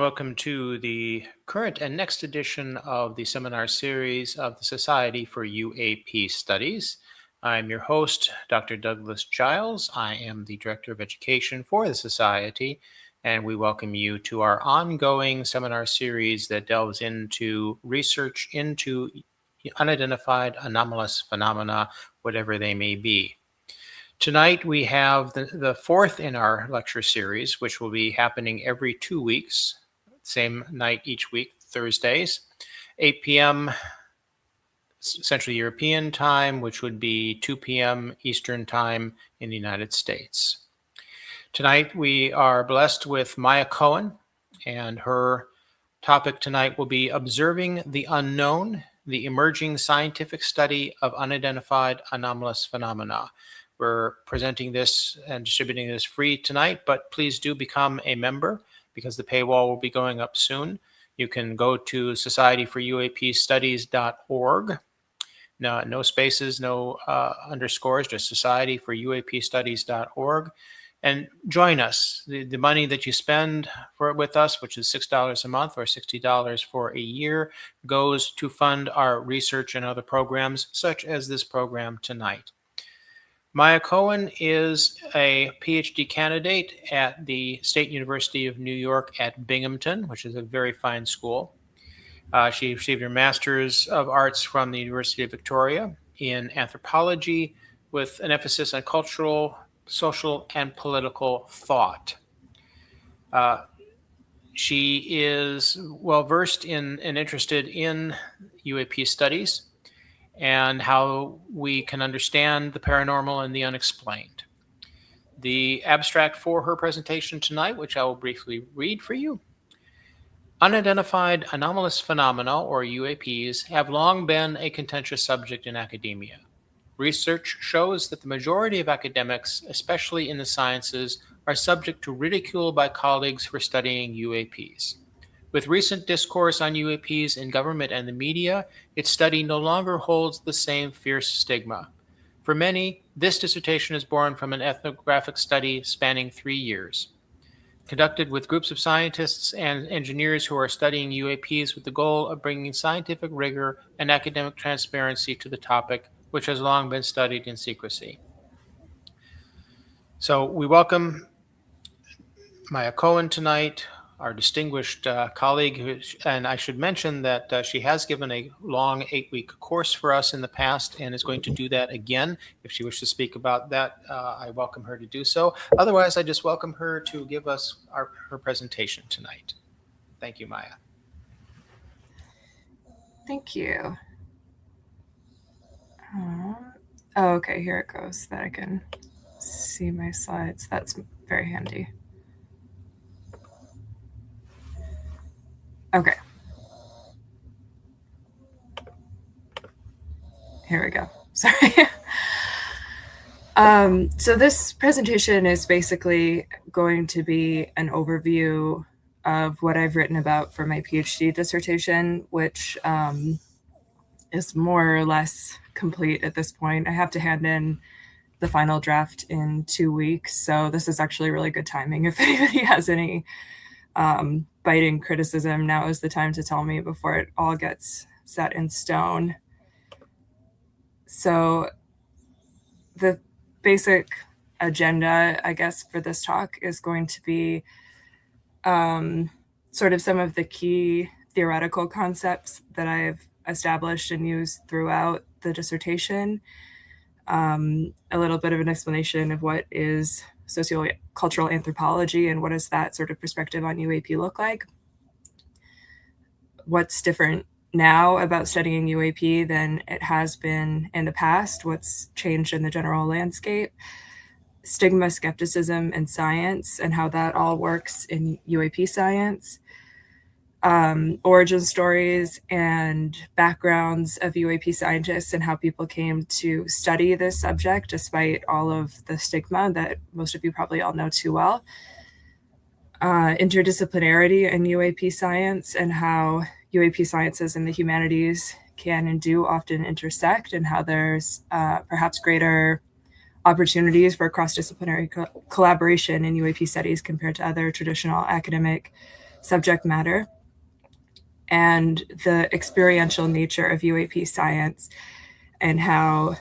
welcome to the current and next edition of the seminar series of the Society for UAP Studies. I'm your host, Dr. Douglas Giles. I am the Director of Education for the Society, and we welcome you to our ongoing seminar series that delves into research into unidentified anomalous phenomena, whatever they may be. Tonight, we have the fourth in our lecture series, which will be happening every 2 weeks, same night each week, Thursdays, 8 p.m. Central European time, which would be 2 p.m. Eastern time in the United States. Tonight, we are blessed with Maya Cowan, and her topic tonight will be Observing the Unknown, the Emerging Scientific Study of Unidentified Anomalous Phenomena. We're presenting this and distributing this free tonight, but please do become a member because the paywall will be going up soon. You can go to societyforuapstudies.org. No spaces, no underscores, just societyforuapstudies.org. And join us. The money that you spend with us, which is $6 a month or $60 for a year, goes to fund our research and other programs, such as this program tonight. Maya Cowan is a PhD candidate at the State University of New York at Binghamton, which is a very fine school. She received her Master's of Arts from the University of Victoria in anthropology with an emphasis on cultural, social, and political thought. She is well-versed in and interested in UAP studies and how we can understand the paranormal and the unexplained. The abstract for her presentation tonight, which I will briefly read for you. Unidentified anomalous phenomena, or UAPs, have long been a contentious subject in academia. Research shows that the majority of academics, especially in the sciences, are subject to ridicule by colleagues for studying UAPs. With recent discourse on UAPs in government and the media, its study no longer holds the same fierce stigma. For many, this dissertation is born from an ethnographic study spanning 3 years, conducted with groups of scientists and engineers who are studying UAPs with the goal of bringing scientific rigor and academic transparency to the topic, which has long been studied in secrecy. So we welcome Maya Cowan tonight, our distinguished colleague, and I should mention that she has given a long 8-week course for us in the past and is going to do that again. If she wishes to speak about that, I welcome her to do so. Otherwise, I just welcome her to give us her presentation tonight. Thank you, Maya. Thank you. Oh, okay, here it goes, that I can see my slides. That's very handy. Okay. Here we go. Sorry. So this presentation is basically going to be an overview of what I've written about for my PhD dissertation, which is more or less complete at this point. I have to hand in the final draft in 2 weeks, so this is actually really good timing. If anybody has any biting criticism, now is the time to tell me before it all gets set in stone. So the basic agenda, I guess, for this talk is going to be sort of some of the key theoretical concepts that I've established and used throughout the dissertation, a little bit of an explanation of what is sociocultural anthropology and what does that sort of perspective on UAP look like, what's different now about studying UAP than it has been in the past, what's changed in the general landscape, stigma, skepticism, and science, and how that all works in UAP science, origin stories and backgrounds of UAP scientists and how people came to study this subject despite all of the stigma that most of you probably all know too well, interdisciplinarity in UAP science and how UAP sciences and the humanities can and do often intersect, and how there's perhaps greater opportunities for cross-disciplinary collaboration in UAP studies compared to other traditional academic subject matter, and the experiential nature of UAP science, and how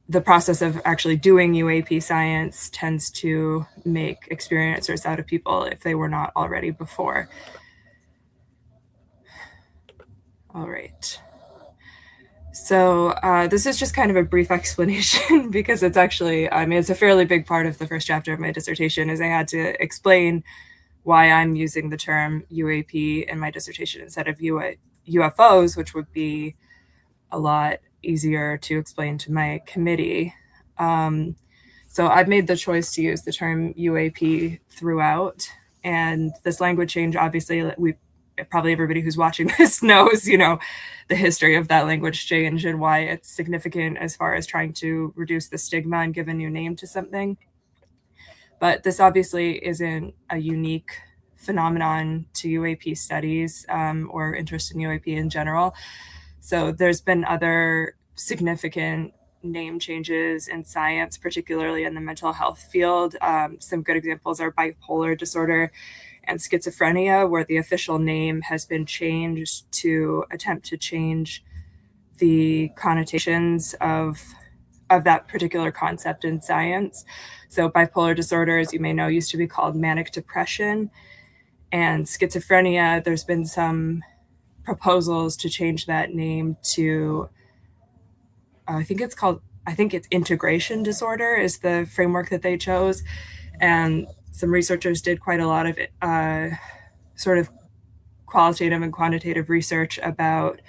the process of actually doing UAP science tends to make experiencers out of people if they were not already before. All right. So this is just kind of a brief explanation because it's actually, it's a fairly big part of the first chapter of my dissertation, is I had to explain why I'm using the term UAP in my dissertation instead of UFOs, which would be a lot easier to explain to my committee. So I've made the choice to use the term UAP throughout. And this language change, obviously, probably everybody who's watching this knows, the history of that language change and why it's significant as far as trying to reduce the stigma and give a new name to something. But this obviously isn't a unique phenomenon to UAP studies or interest in UAP in general. So there's been other significant name changes in science, particularly in the mental health field. Some good examples are bipolar disorder and schizophrenia, where the official name has been changed to attempt to change the connotations of that particular concept in science. So bipolar disorder, as you may know, used to be called manic depression. And schizophrenia, there's been some proposals to change that name to, I think it's integration disorder is the framework that they chose. And some researchers did quite a lot of sort of qualitative and quantitative research about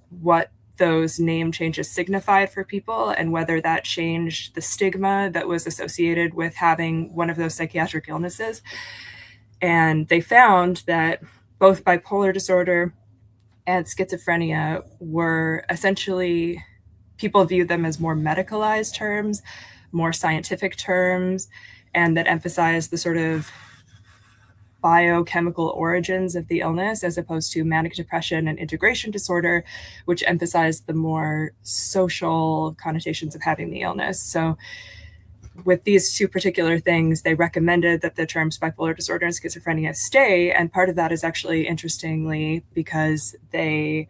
what those name changes signified for people and whether that changed the stigma that was associated with having one of those psychiatric illnesses. And they found that both bipolar disorder and schizophrenia were essentially, people viewed them as more medicalized terms, more scientific terms, and that emphasized the sort of biochemical origins of the illness, as opposed to manic depression and integration disorder, which emphasized the more social connotations of having the illness. So with these two particular things, they recommended that the terms bipolar disorder and schizophrenia stay. And part of that is actually, interestingly, because they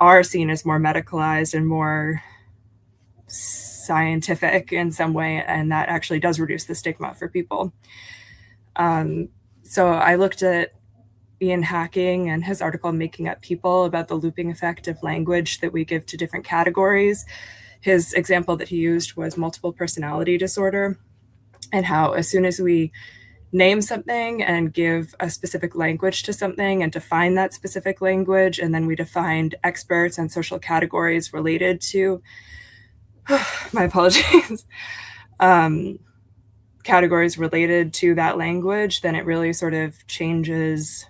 are seen as more medicalized and more scientific in some way, and that actually does reduce the stigma for people. So I looked at Ian Hacking and his article, Making Up People, about the looping effect of language that we give to different categories. His example that he used was multiple personality disorder, and how as soon as we name something and give a specific language to something and define that specific language, and then we defined experts and social categories related to, my apologies, categories related to that language, then it really sort of changes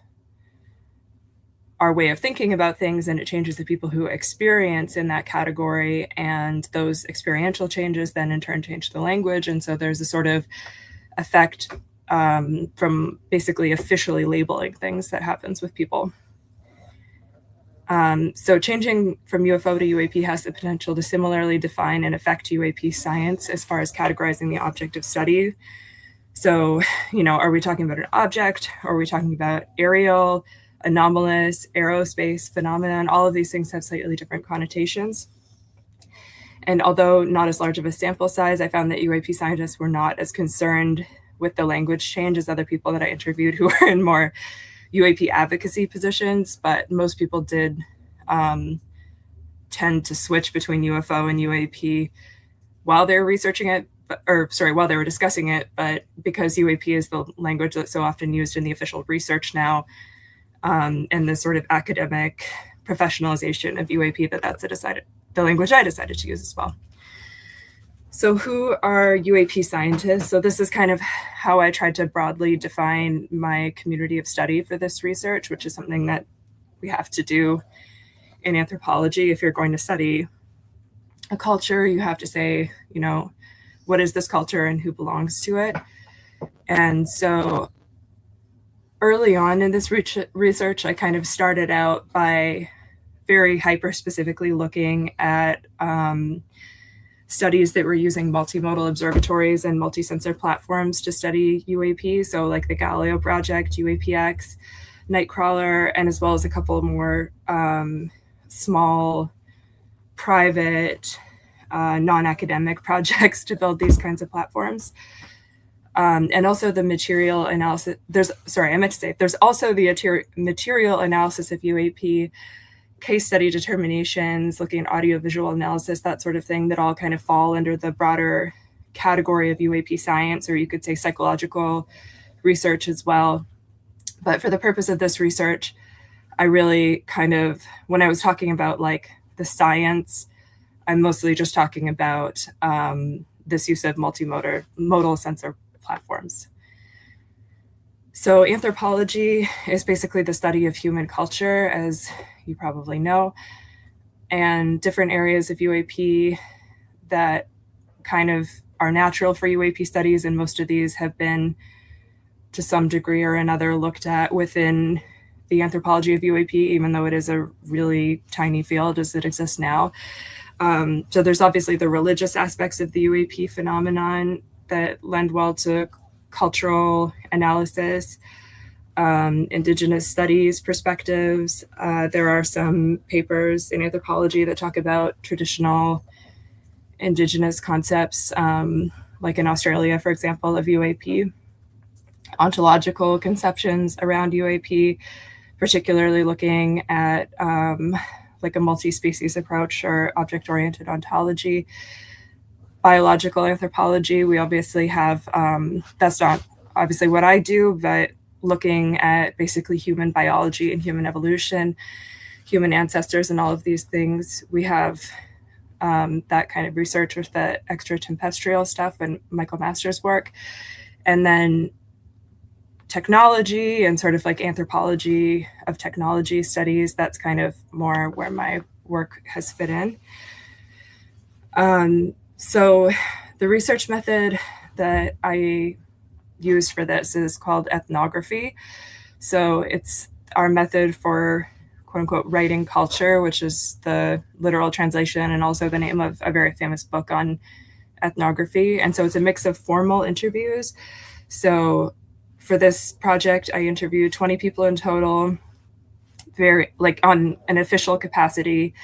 our way of thinking about things, and it changes the people who experience in that category, and those experiential changes then in turn change the language. And so there's a sort of effect from basically officially labeling things that happens with people. So changing from UFO to UAP has the potential to similarly define and affect UAP science as far as categorizing the object of study. So, are we talking about an object? Or are we talking about aerial, anomalous, aerospace phenomenon? All of these things have slightly different connotations. And although not as large of a sample size, I found that UAP scientists were not as concerned with the language change as other people that I interviewed who were in more UAP advocacy positions, but most people did tend to switch between UFO and UAP while they were researching it, while they were discussing it. But because UAP is the language that's so often used in the official research now, and the sort of academic professionalization of UAP, that's the language I decided to use as well. So who are UAP scientists? So this is kind of how I tried to broadly define my community of study for this research, which is something that we have to do in anthropology. If you're going to study a culture, you have to say, what is this culture and who belongs to it? And so early on in this research, I kind of started out by very hyper specifically looking at studies that were using multimodal observatories and multi-sensor platforms to study UAP. So like the Galileo project, UAPX, Nightcrawler, and as well as a couple more small private non-academic projects to build these kinds of platforms. And also the material analysis, there's also the material analysis of UAP, case study determinations, looking at audiovisual analysis, that sort of thing, that all kind of fall under the broader category of UAP science, or you could say psychological research as well. But for the purpose of this research, I really kind of, when I was talking about like the science, I'm mostly just talking about this use of multimodal sensor platforms. So anthropology is basically the study of human culture, as you probably know, and different areas of UAP that kind of are natural for UAP studies, and most of these have been to some degree or another looked at within the anthropology of UAP, even though it is a really tiny field as it exists now. So there's obviously the religious aspects of the UAP phenomenon that lend well to cultural analysis, indigenous studies perspectives. There are some papers in anthropology that talk about traditional indigenous concepts, like in Australia, for example, of UAP. Ontological conceptions around UAP, particularly looking at like a multi-species approach or object-oriented ontology. Biological anthropology, we obviously have, that's not obviously what I do, but looking at basically human biology and human evolution, human ancestors and all of these things. We have that kind of research with the extratempestrial stuff and Michael Masters' work. And then technology and sort of like anthropology of technology studies, that's kind of more where my work has fit in. So the research method that I used for this is called ethnography. So it's our method for quote unquote writing culture, which is the literal translation and also the name of a very famous book on ethnography. And so it's a mix of formal interviews. So for this project, I interviewed 20 people in total, very like on an official capacity,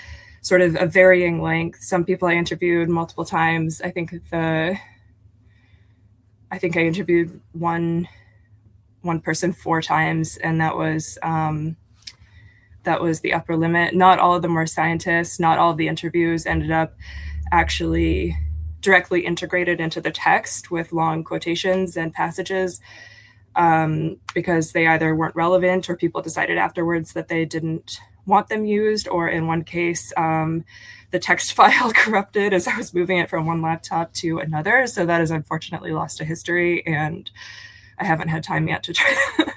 sort of a varying length. Some people I interviewed multiple times. I think I interviewed one person 4 times, and that was the upper limit. Not all of them were scientists. Not all of the interviews ended up actually directly integrated into the text with long quotations and passages, because they either weren't relevant or people decided afterwards that they didn't want them used, or in one case, the text file corrupted as I was moving it from one laptop to another. So that is unfortunately lost to history, and I haven't had time yet to try to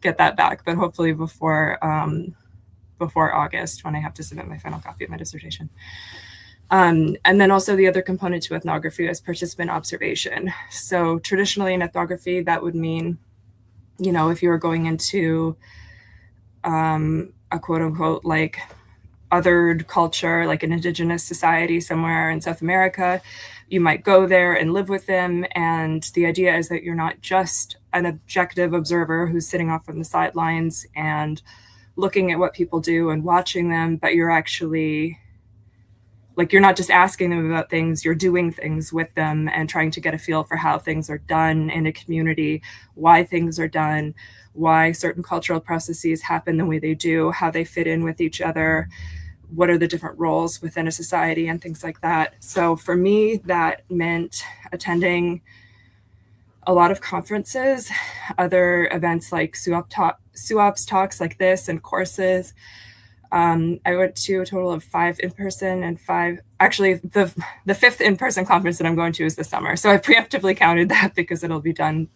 get that back, but hopefully before August, when I have to submit my final copy of my dissertation. And then also the other component to ethnography is participant observation. So traditionally in ethnography, that would mean, you know, if you were going into a quote unquote like othered culture, like an indigenous society somewhere in South America, you might go there and live with them. And the idea is that you're not just an objective observer who's sitting off on the sidelines and looking at what people do and watching them, but you're actually like, you're not just asking them about things, you're doing things with them and trying to get a feel for how things are done in a community, why things are done, why certain cultural processes happen the way they do, how they fit in with each other, what are the different roles within a society and things like that. So for me, that meant attending a lot of conferences, other events like SUAPS talks like this and courses. I went to a total of 5 in-person and 5, actually the 5th in-person conference that I'm going to is this summer. So I preemptively counted that because it'll be done.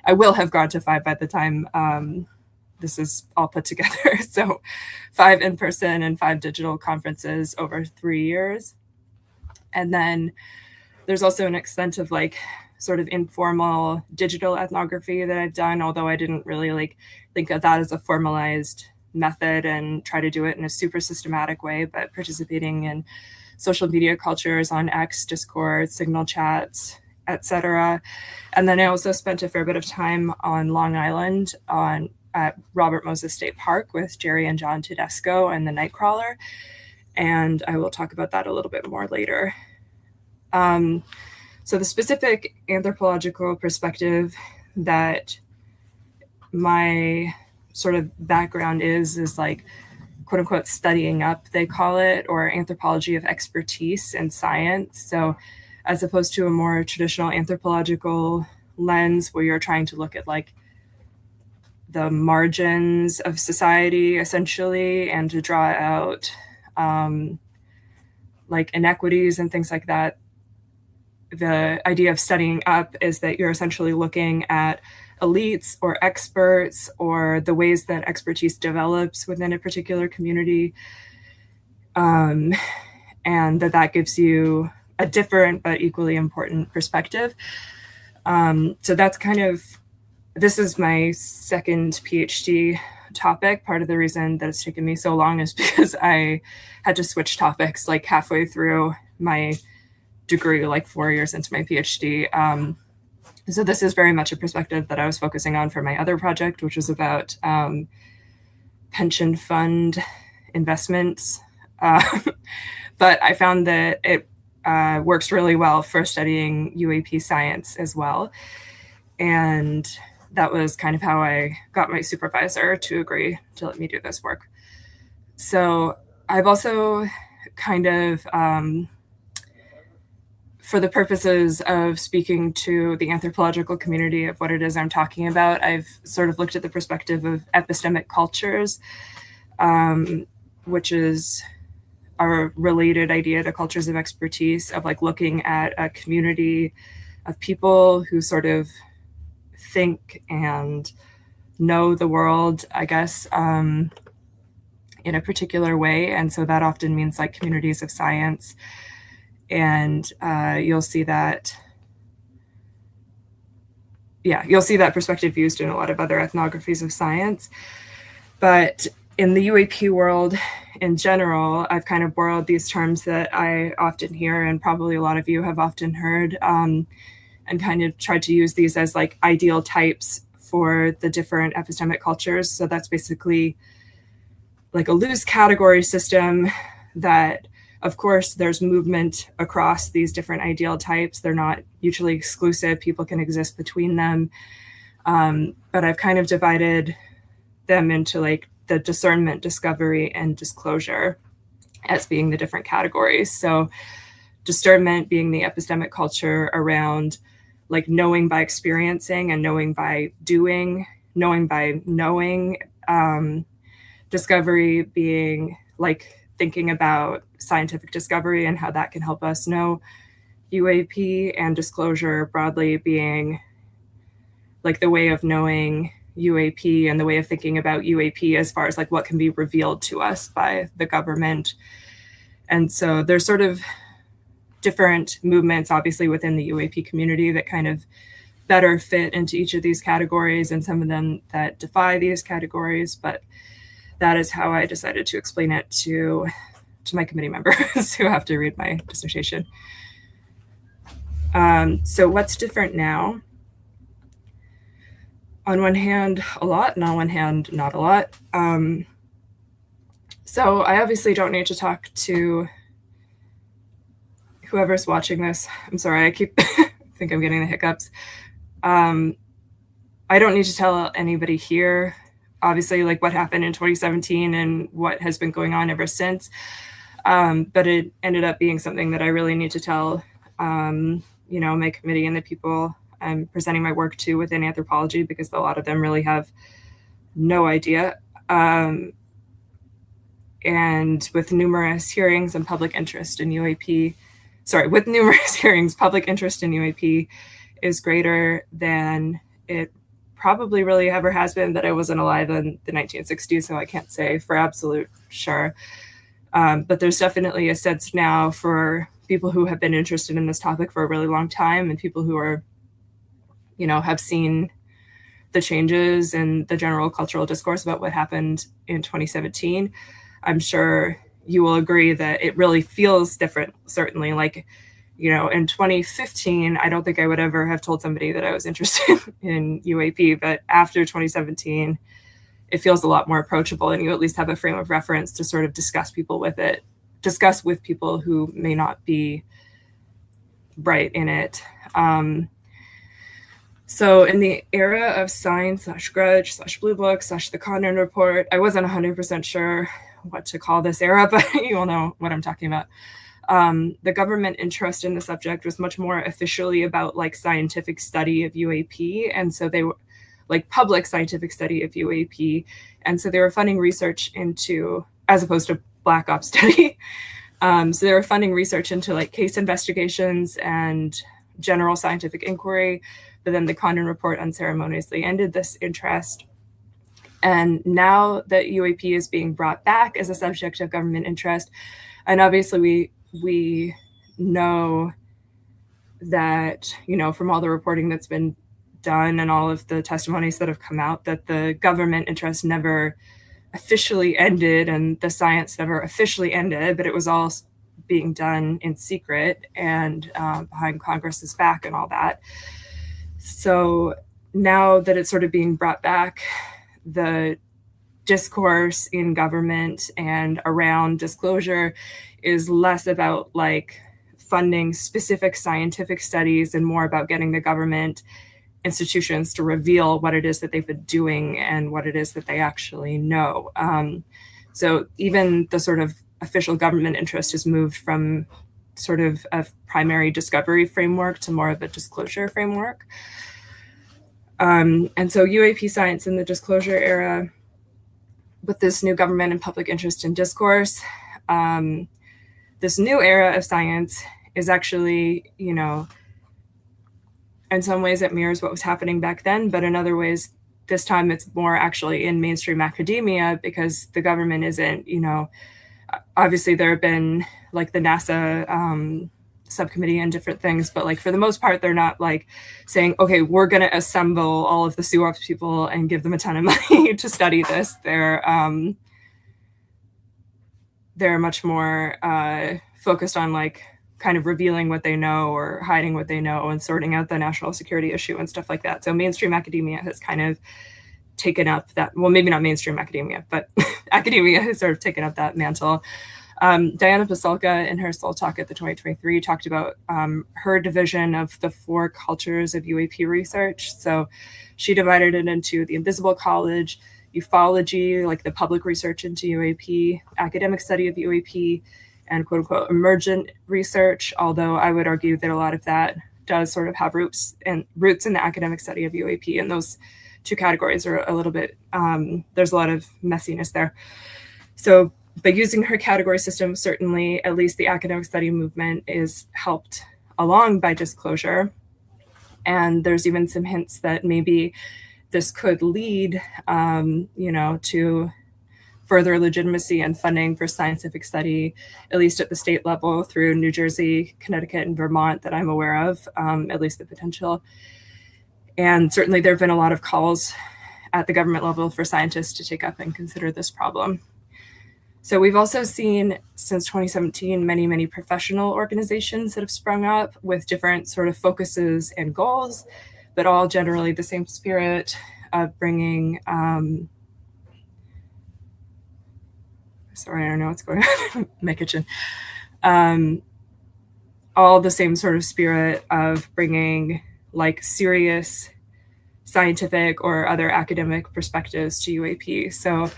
I will have gone to 5 by the time this is all put together. So 5 in-person and 5 digital conferences over 3 years. And then there's also an extent of like sort of informal digital ethnography that I've done, although I didn't really like think of that as a formalized method and try to do it in a super systematic way, but participating in social media cultures on X, Discord, Signal chats, etc. And then I also spent a fair bit of time on Long Island at Robert Moses State Park with Jerry and John Tedesco and the Nightcrawler. And I will talk about that a little bit more later. So the specific anthropological perspective that my sort of background is like, quote unquote, studying up, they call it, or anthropology of expertise in science. So as opposed to a more traditional anthropological lens where you're trying to look at like the margins of society essentially and to draw out like inequities and things like that, the idea of studying up is that you're essentially looking at elites or experts or the ways that expertise develops within a particular community. And that gives you a different but equally important perspective. So that's kind of, this is my second PhD topic. Part of the reason that it's taken me so long is because I had to switch topics like halfway through my degree, like 4 years into my PhD. So this is very much a perspective that I was focusing on for my other project, which was about pension fund investments. But I found that it works really well for studying UAP science as well. And that was kind of how I got my supervisor to agree to let me do this work. So I've also kind of, for the purposes of speaking to the anthropological community of what it is I'm talking about, I've sort of looked at the perspective of epistemic cultures, which is a related idea to cultures of expertise, of like looking at a community of people who sort of think and know the world, I guess, in a particular way. And so that often means like communities of science. And you'll see that, you'll see that perspective used in a lot of other ethnographies of science. But in the UAP world in general, I've kind of borrowed these terms that I often hear, and probably a lot of you have often heard, and kind of tried to use these as like ideal types for the different epistemic cultures. So that's basically like a loose category system that, of course, there's movement across these different ideal types. They're not mutually exclusive. People can exist between them. But I've kind of divided them into like the discernment, discovery, and disclosure as being the different categories. So discernment being the epistemic culture around like knowing by experiencing and knowing by doing, knowing by knowing. Discovery being like thinking about scientific discovery and how that can help us know UAP, and disclosure broadly being like the way of knowing UAP and the way of thinking about UAP as far as like what can be revealed to us by the government. And so there's sort of different movements, obviously, within the UAP community that kind of better fit into each of these categories, and some of them that defy these categories. But that is how I decided to explain it to my committee members who have to read my dissertation. So what's different now? On one hand, a lot, and on one hand, not a lot. So I obviously don't need to talk to whoever's watching this. I'm sorry, I think I'm getting the hiccups. I don't need to tell anybody here, obviously, like what happened in 2017 and what has been going on ever since. But it ended up being something that I really need to tell, my committee and the people I'm presenting my work to within anthropology, because a lot of them really have no idea. And with numerous hearings and public interest in UAP, public interest in UAP is greater than it probably really ever has been. But I wasn't alive in the 1960s, so I can't say for absolute sure. But there's definitely a sense now for people who have been interested in this topic for a really long time, and people who are, have seen the changes in the general cultural discourse about what happened in 2017, I'm sure you will agree that it really feels different, certainly. Like, you know, in 2015, I don't think I would ever have told somebody that I was interested in UAP, but after 2017, it feels a lot more approachable, and you at least have a frame of reference to sort of discuss with people who may not be right in it. So in the era of Sign / Grudge / Blue Book / the Condon Report, I wasn't 100% sure what to call this era, but you all know what I'm talking about. The government interest in the subject was much more officially about like scientific study of UAP. And so they were like public scientific study of UAP. And so they were funding research into, as opposed to Black Ops study. So they were funding research into like case investigations and general scientific inquiry. But then the Condon Report unceremoniously ended this interest. And now that UAP is being brought back as a subject of government interest, and obviously we know that, you know, from all the reporting that's been done and all of the testimonies that have come out, that the government interest never officially ended and the science never officially ended, but it was all being done in secret and behind Congress's back and all that. So now that it's sort of being brought back, the discourse in government and around disclosure is less about like funding specific scientific studies and more about getting the government institutions to reveal what it is that they've been doing and what it is that they actually know. So even the sort of official government interest has moved from sort of a primary discovery framework to more of a disclosure framework. And so UAP science in the disclosure era, with this new government and public interest in discourse, this new era of science is actually, you know, in some ways it mirrors what was happening back then, but in other ways, this time it's more actually in mainstream academia because the government isn't, you know, obviously there have been like the NASA subcommittee and different things, but like for the most part, they're not like saying, okay, we're going to assemble all of the SUAPS people and give them a ton of money to study this. They're much more focused on like kind of revealing what they know or hiding what they know and sorting out the national security issue and stuff like that. So mainstream academia has kind of taken up that, well, maybe not mainstream academia, but academia has sort of taken up that mantle. Diana Pasulka in her Soul Talk at the 2023 talked about her division of the 4 cultures of UAP research. So she divided it into the invisible college, ufology, like the public research into UAP, academic study of UAP, and quote unquote emergent research, although I would argue that a lot of that does sort of have roots in the academic study of UAP, and those 2 categories are a little bit, there's a lot of messiness there. So by using her category system, certainly at least the academic study movement is helped along by disclosure. And there's even some hints that maybe this could lead, you know, to further legitimacy and funding for scientific study, at least at the state level through New Jersey, Connecticut, and Vermont that I'm aware of, at least the potential. And certainly there have been a lot of calls at the government level for scientists to take up and consider this problem. So we've also seen since 2017, many, many professional organizations that have sprung up with different sort of focuses and goals, but all generally the same spirit of bringing, sorry, I don't know what's going on in my kitchen. All the same sort of spirit of bringing like serious scientific or other academic perspectives to UAP. So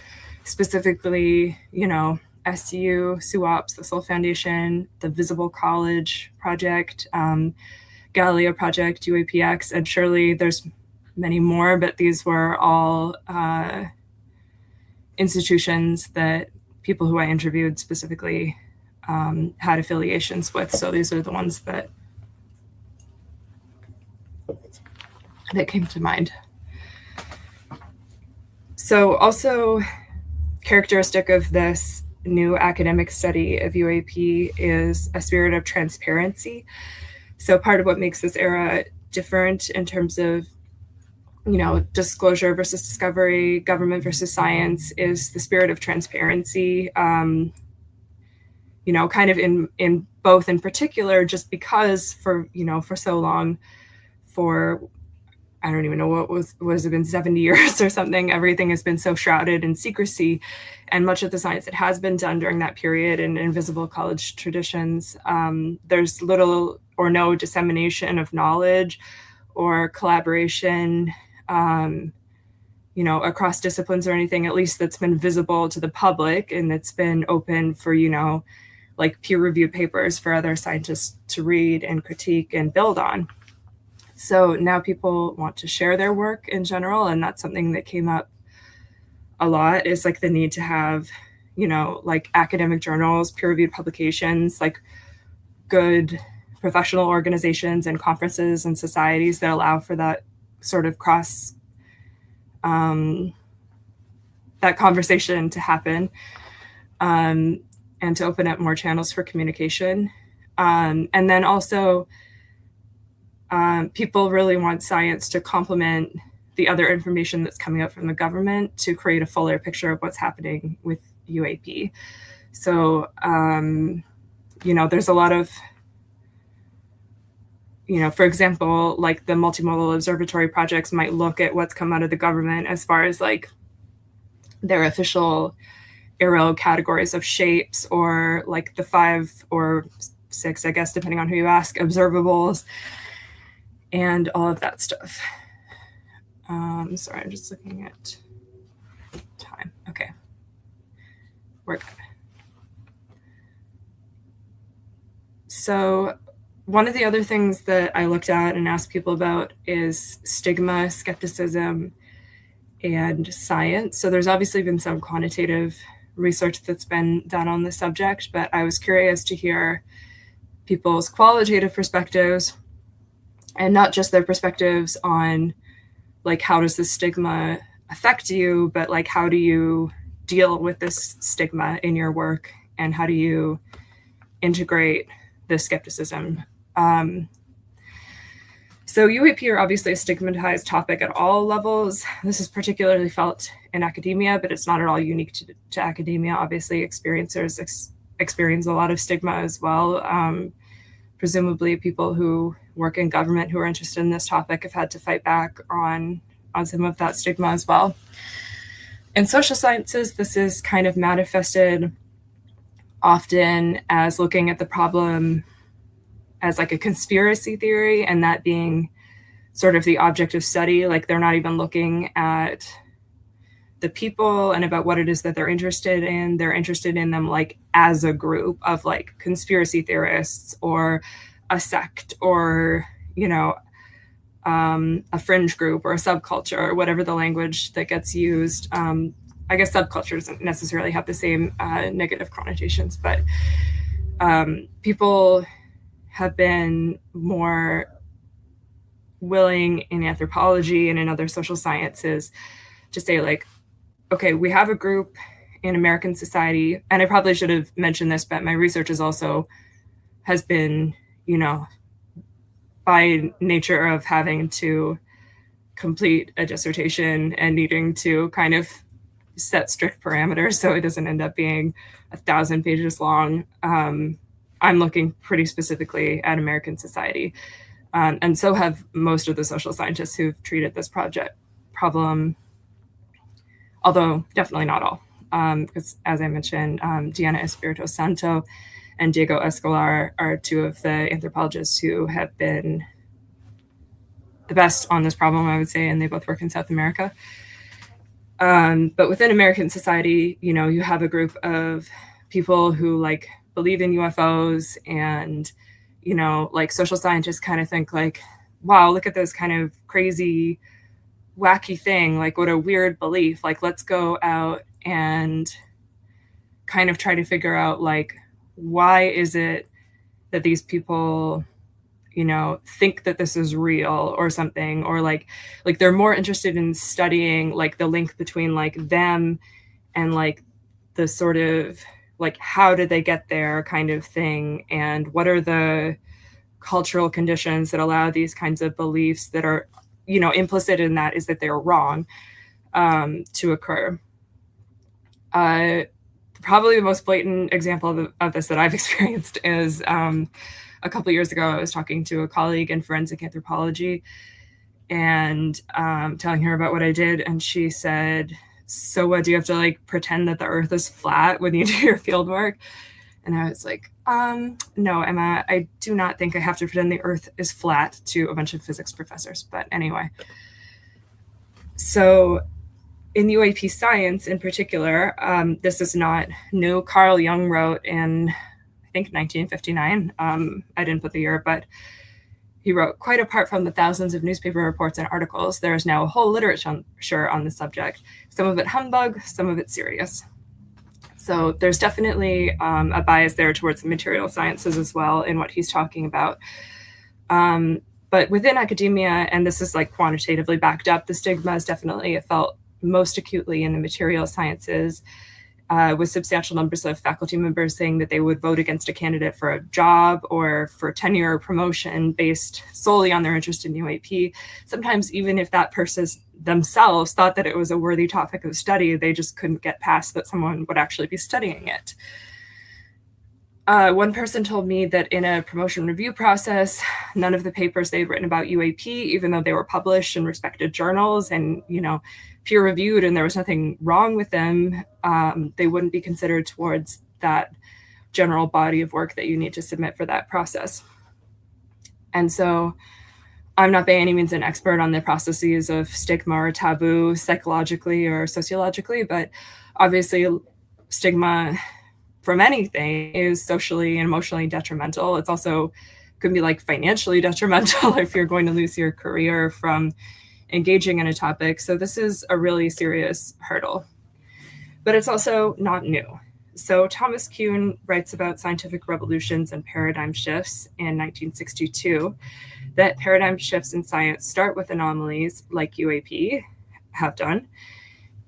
specifically, you know, SUAPS, the Soul Foundation, the Visible College Project, Galileo Project, UAPX, and surely there's many more, but these were all institutions that people who I interviewed specifically had affiliations with. So these are the ones that came to mind. So also characteristic of this new academic study of UAP is a spirit of transparency. So part of what makes this era different in terms of disclosure versus discovery, government versus science, is the spirit of transparency. Kind of in both, in particular, just because for so long, for I don't even know what has it been, 70 years or something, everything has been so shrouded in secrecy, and much of the science that has been done during that period in invisible college traditions, there's little or no dissemination of knowledge or collaboration, across disciplines or anything, at least that's been visible to the public and that's been open for, like peer-reviewed papers for other scientists to read and critique and build on. So now people want to share their work in general, and that's something that came up a lot, is like the need to have, like academic journals, peer-reviewed publications, like good professional organizations and conferences and societies that allow for that sort of that conversation to happen, and to open up more channels for communication. And then also, people really want science to complement the other information that's coming out from the government to create a fuller picture of what's happening with UAP. So, there's a lot of, for example, like the multimodal observatory projects might look at what's come out of the government as far as like their official aero categories of shapes, or like the 5 or 6, I guess, depending on who you ask, observables, and all of that stuff. Sorry, I'm just looking at time. Okay, we're good. So one of the other things that I looked at and asked people about is stigma, skepticism, and science. So there's obviously been some quantitative research that's been done on the subject, but I was curious to hear people's qualitative perspectives, and not just their perspectives on like how does this stigma affect you, but like how do you deal with this stigma in your work, and how do you integrate the skepticism. So UAP are obviously a stigmatized topic at all levels. This is particularly felt in academia, but it's not at all unique to academia. Obviously, experiencers experience a lot of stigma as well. Presumably, people who work in government who are interested in this topic have had to fight back on some of that stigma as well. In social sciences, this is kind of manifested often as looking at the problem as like a conspiracy theory, and that being sort of the object of study. Like they're not even looking at the people and about what it is that they're interested in. They're interested in them like as a group of like conspiracy theorists or a sect, or, a fringe group or a subculture, or whatever the language that gets used. I guess subculture doesn't necessarily have the same negative connotations, but people have been more willing in anthropology and in other social sciences to say like, okay, we have a group in American society, and I probably should have mentioned this, but my research has been, by nature of having to complete a dissertation and needing to kind of set strict parameters so it doesn't end up being 1,000 pages long. I'm looking pretty specifically at American society. And so have most of the social scientists who've treated this problem, although definitely not all. Because as I mentioned, Diana Espirito Santo and Diego Escolar are two of the anthropologists who have been the best on this problem, I would say, and they both work in South America. But within American society, you have a group of people who like believe in UFOs, and, like social scientists kind of think like, wow, look at this kind of crazy, wacky thing. Like what a weird belief. Like, let's go out and kind of try to figure out like, why is it that these people, think that this is real or something, or like they're more interested in studying like the link between like them and like the sort of like how did they get there kind of thing, and what are the cultural conditions that allow these kinds of beliefs that are, implicit in that is that they're wrong to occur. Probably the most blatant example of this that I've experienced is a couple of years ago, I was talking to a colleague in forensic anthropology and telling her about what I did. And she said, so what, do you have to like pretend that the earth is flat when you do your field work? And I was like, no, Emma, I do not think I have to pretend the earth is flat to a bunch of physics professors. But anyway, so in UAP science in particular, this is not new. Carl Jung wrote in, I think, 1959. I didn't put the year, but he wrote, quite apart from the thousands of newspaper reports and articles, there is now a whole literature on the subject, some of it humbug, some of it serious. So there's definitely a bias there towards the material sciences as well in what he's talking about. But within academia, and this is like quantitatively backed up, the stigma is definitely felt most acutely in the material sciences, with substantial numbers of faculty members saying that they would vote against a candidate for a job or for tenure or promotion based solely on their interest in UAP. Sometimes even if that person themselves thought that it was a worthy topic of study, they just couldn't get past that someone would actually be studying it. One person told me that in a promotion review process, none of the papers they'd written about UAP, even though they were published in respected journals and, peer reviewed and there was nothing wrong with them, they wouldn't be considered towards that general body of work that you need to submit for that process. And so I'm not by any means an expert on the processes of stigma or taboo psychologically or sociologically, but obviously stigma from anything is socially and emotionally detrimental. It's also could be like financially detrimental if you're going to lose your career from engaging in a topic. So this is a really serious hurdle, but it's also not new. So Thomas Kuhn writes about scientific revolutions and paradigm shifts in 1962, that paradigm shifts in science start with anomalies like UAP have done.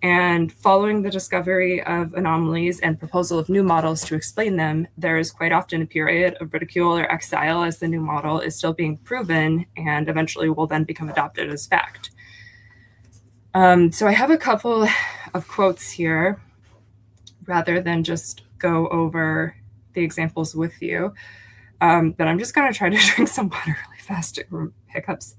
And following the discovery of anomalies and proposal of new models to explain them, there is quite often a period of ridicule or exile as the new model is still being proven and eventually will then become adopted as fact. So I have a couple of quotes here rather than just go over the examples with you. But I'm just going to try to drink some water really fast to hiccups.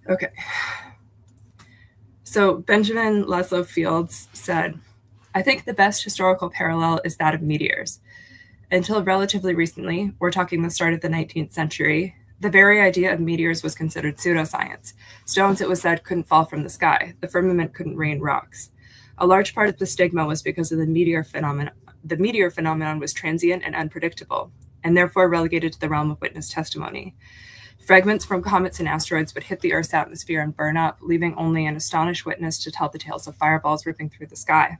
Okay. So Benjamin Laszlo Fields said, I think the best historical parallel is that of meteors. Until relatively recently, we're talking the start of the 19th century, the very idea of meteors was considered pseudoscience. Stones, it was said, couldn't fall from the sky. The firmament couldn't rain rocks. A large part of the stigma was because of the meteor phenomenon. The meteor phenomenon was transient and unpredictable, and therefore relegated to the realm of witness testimony. Fragments from comets and asteroids would hit the Earth's atmosphere and burn up, leaving only an astonished witness to tell the tales of fireballs ripping through the sky.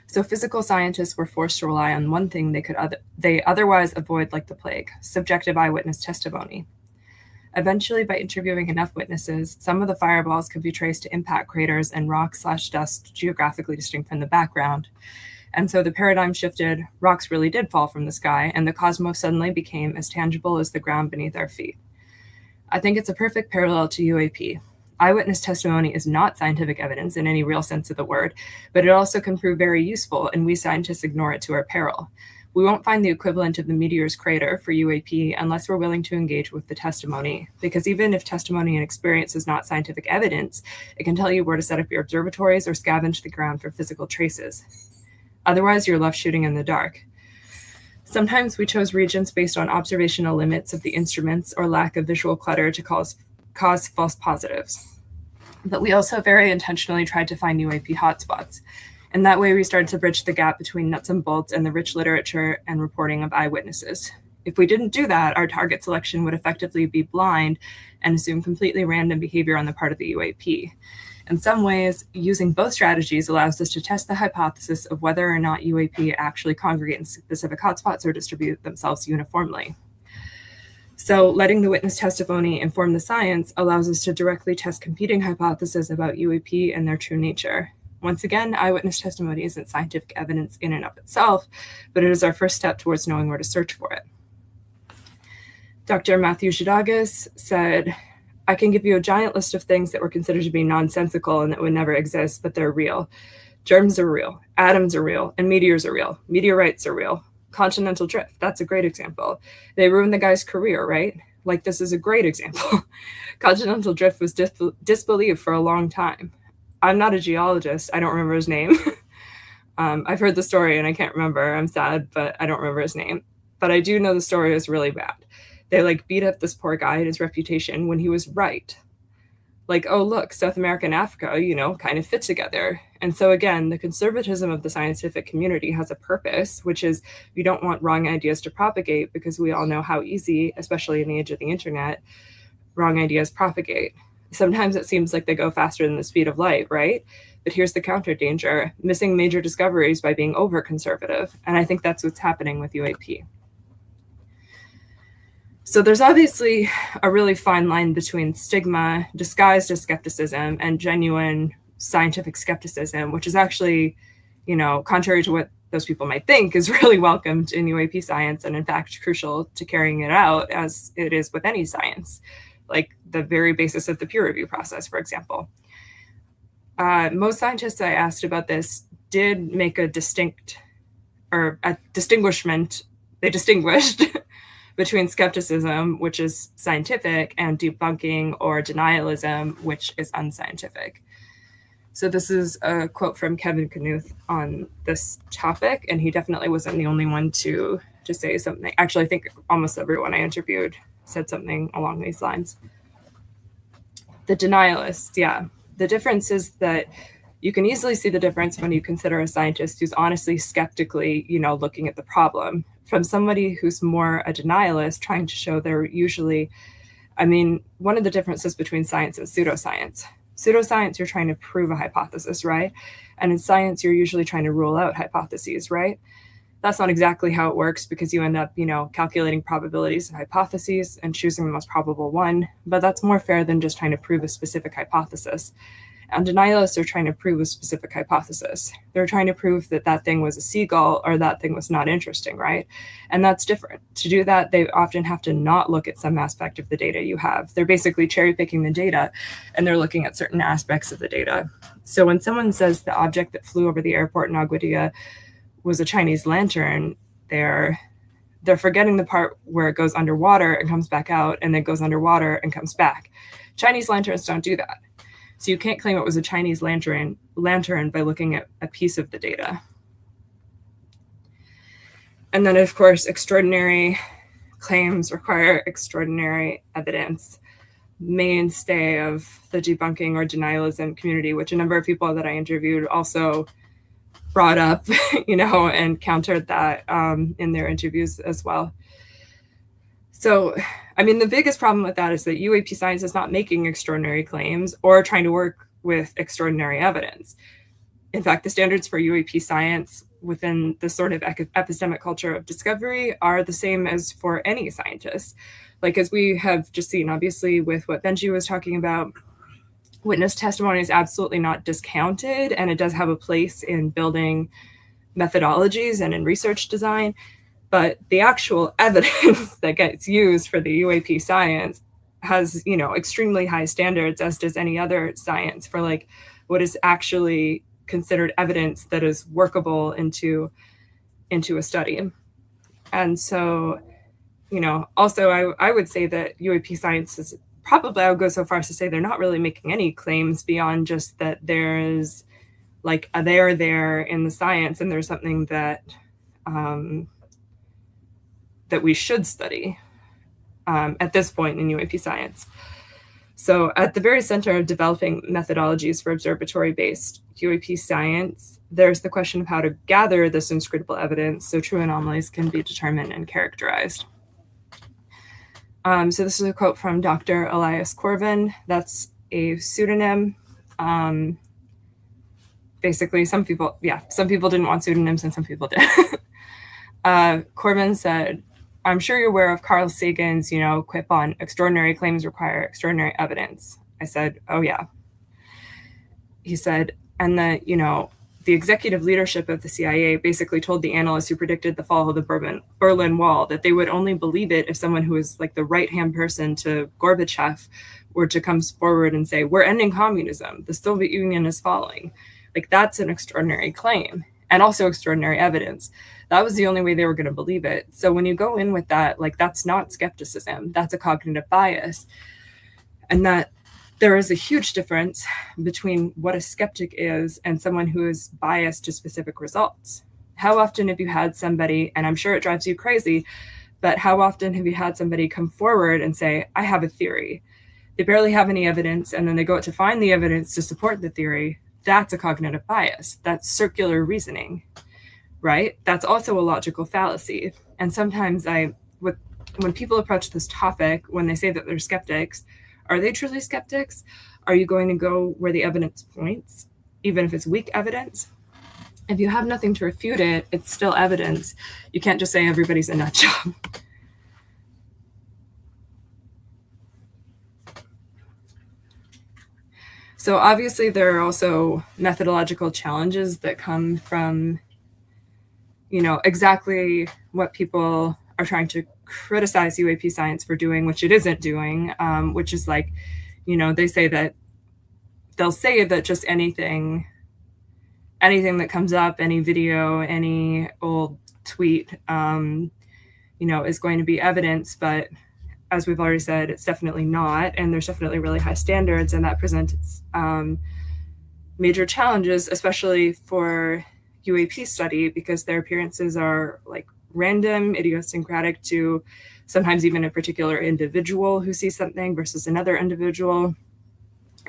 So physical scientists were forced to rely on one thing they otherwise avoid like the plague, subjective eyewitness testimony. Eventually, by interviewing enough witnesses, some of the fireballs could be traced to impact craters and rock/dust geographically distinct from the background. And so the paradigm shifted, rocks really did fall from the sky, and the cosmos suddenly became as tangible as the ground beneath our feet. I think it's a perfect parallel to UAP. Eyewitness testimony is not scientific evidence in any real sense of the word, but it also can prove very useful, and we scientists ignore it to our peril. We won't find the equivalent of the meteor's crater for UAP unless we're willing to engage with the testimony, because even if testimony and experience is not scientific evidence, it can tell you where to set up your observatories or scavenge the ground for physical traces. Otherwise, you're left shooting in the dark. Sometimes we chose regions based on observational limits of the instruments or lack of visual clutter to cause false positives. But we also very intentionally tried to find UAP hotspots. And that way we started to bridge the gap between nuts and bolts and the rich literature and reporting of eyewitnesses. If we didn't do that, our target selection would effectively be blind and assume completely random behavior on the part of the UAP. In some ways, using both strategies allows us to test the hypothesis of whether or not UAP actually congregate in specific hotspots or distribute themselves uniformly. So letting the witness testimony inform the science allows us to directly test competing hypotheses about UAP and their true nature. Once again, eyewitness testimony isn't scientific evidence in and of itself, but it is our first step towards knowing where to search for it. Dr. Matthew Zhidagas said, I can give you a giant list of things that were considered to be nonsensical and that would never exist, but they're real. Germs are real, atoms are real, and meteors are real. Meteorites are real. Continental drift, that's a great example. They ruined the guy's career, right? Like, this is a great example. Continental drift was disbelieved for a long time. I'm not a geologist. I don't remember his name. I've heard the story and I can't remember. I'm sad, but I don't remember his name. But I do know the story is really bad. They like beat up this poor guy and his reputation when he was right. Like, oh, look, South America and Africa, you know, kind of fit together. And so again, the conservatism of the scientific community has a purpose, which is we don't want wrong ideas to propagate, because we all know how easy, especially in the age of the internet, wrong ideas propagate. Sometimes it seems like they go faster than the speed of light, right? But here's the counter danger: missing major discoveries by being over conservative. And I think that's what's happening with UAP. So there's obviously a really fine line between stigma disguised as skepticism and genuine scientific skepticism, which is actually, you know, contrary to what those people might think, is really welcomed in UAP science and in fact crucial to carrying it out, as it is with any science, like the very basis of the peer review process, for example. Most scientists I asked about this did make a distinguishment. They distinguished between skepticism, which is scientific, and debunking or denialism, which is unscientific. So this is a quote from Kevin Knuth on this topic, and he definitely wasn't the only one to say something. Actually, I think almost everyone I interviewed said something along these lines. The denialists, yeah. The difference is that you can easily see the difference when you consider a scientist who's honestly skeptically, you know, looking at the problem, from somebody who's more a denialist, trying to show they're usually, I mean, one of the differences between science and pseudoscience. Pseudoscience, you're trying to prove a hypothesis, right? And in science, you're usually trying to rule out hypotheses, right? That's not exactly how it works, because you end up, you know, calculating probabilities of hypotheses and choosing the most probable one, but that's more fair than just trying to prove a specific hypothesis. And denialists are trying to prove a specific hypothesis. They're trying to prove that that thing was a seagull or that thing was not interesting, right? And that's different. To do that, they often have to not look at some aspect of the data you have. They're basically cherry picking the data, and they're looking at certain aspects of the data. So when someone says the object that flew over the airport in Aguadilla was a Chinese lantern, they're forgetting the part where it goes underwater and comes back out, and then goes underwater and comes back. Chinese lanterns don't do that. So you can't claim it was a Chinese lantern by looking at a piece of the data. And then, of course, extraordinary claims require extraordinary evidence. Mainstay of the debunking or denialism community, which a number of people that I interviewed also brought up, you know, and countered that in their interviews as well. So, I mean, the biggest problem with that is that UAP science is not making extraordinary claims or trying to work with extraordinary evidence. In fact, the standards for UAP science within the sort of epistemic culture of discovery are the same as for any scientist. Like, as we have just seen, obviously, with what Benji was talking about, witness testimony is absolutely not discounted, and it does have a place in building methodologies and in research design. But the actual evidence that gets used for the UAP science has, you know, extremely high standards, as does any other science, for like what is actually considered evidence that is workable into a study. And so, you know, also I would say that UAP science is probably, I would go so far as to say they're not really making any claims beyond just that there is like a there in the science, and there's something that that we should study at this point in UAP science. So at the very center of developing methodologies for observatory-based UAP science, there's the question of how to gather this inscrutable evidence so true anomalies can be determined and characterized. So this is a quote from Dr. Elias Corvin. That's a pseudonym. Basically, some people didn't want pseudonyms and some people did. Corvin said, I'm sure you're aware of Carl Sagan's, you know, quip on extraordinary claims require extraordinary evidence. I said, oh yeah. He said, and that, the executive leadership of the CIA basically told the analysts who predicted the fall of the Berlin Wall that they would only believe it if someone who was like the right-hand person to Gorbachev were to come forward and say, we're ending communism, the Soviet Union is falling. Like, that's an extraordinary claim and also extraordinary evidence. That was the only way they were going to believe it. So when you go in with that, like, that's not skepticism, that's a cognitive bias. And that there is a huge difference between what a skeptic is and someone who is biased to specific results. How often have you had somebody, and I'm sure it drives you crazy, but how often have you had somebody come forward and say, I have a theory? They barely have any evidence, and then they go out to find the evidence to support the theory. That's a cognitive bias. That's circular reasoning, right? That's also a logical fallacy. And sometimes when people approach this topic, when they say that they're skeptics, are they truly skeptics? Are you going to go where the evidence points, even if it's weak evidence? If you have nothing to refute it, it's still evidence. You can't just say everybody's a nut job. So obviously there are also methodological challenges that come from, exactly what people are trying to criticize UAP science for doing, which it isn't doing, which is like, they'll say that just anything that comes up, any video, any old tweet, is going to be evidence. But as we've already said, it's definitely not. And there's definitely really high standards, and that presents major challenges, especially for UAP study, because their appearances are like random, idiosyncratic to sometimes even a particular individual who sees something versus another individual.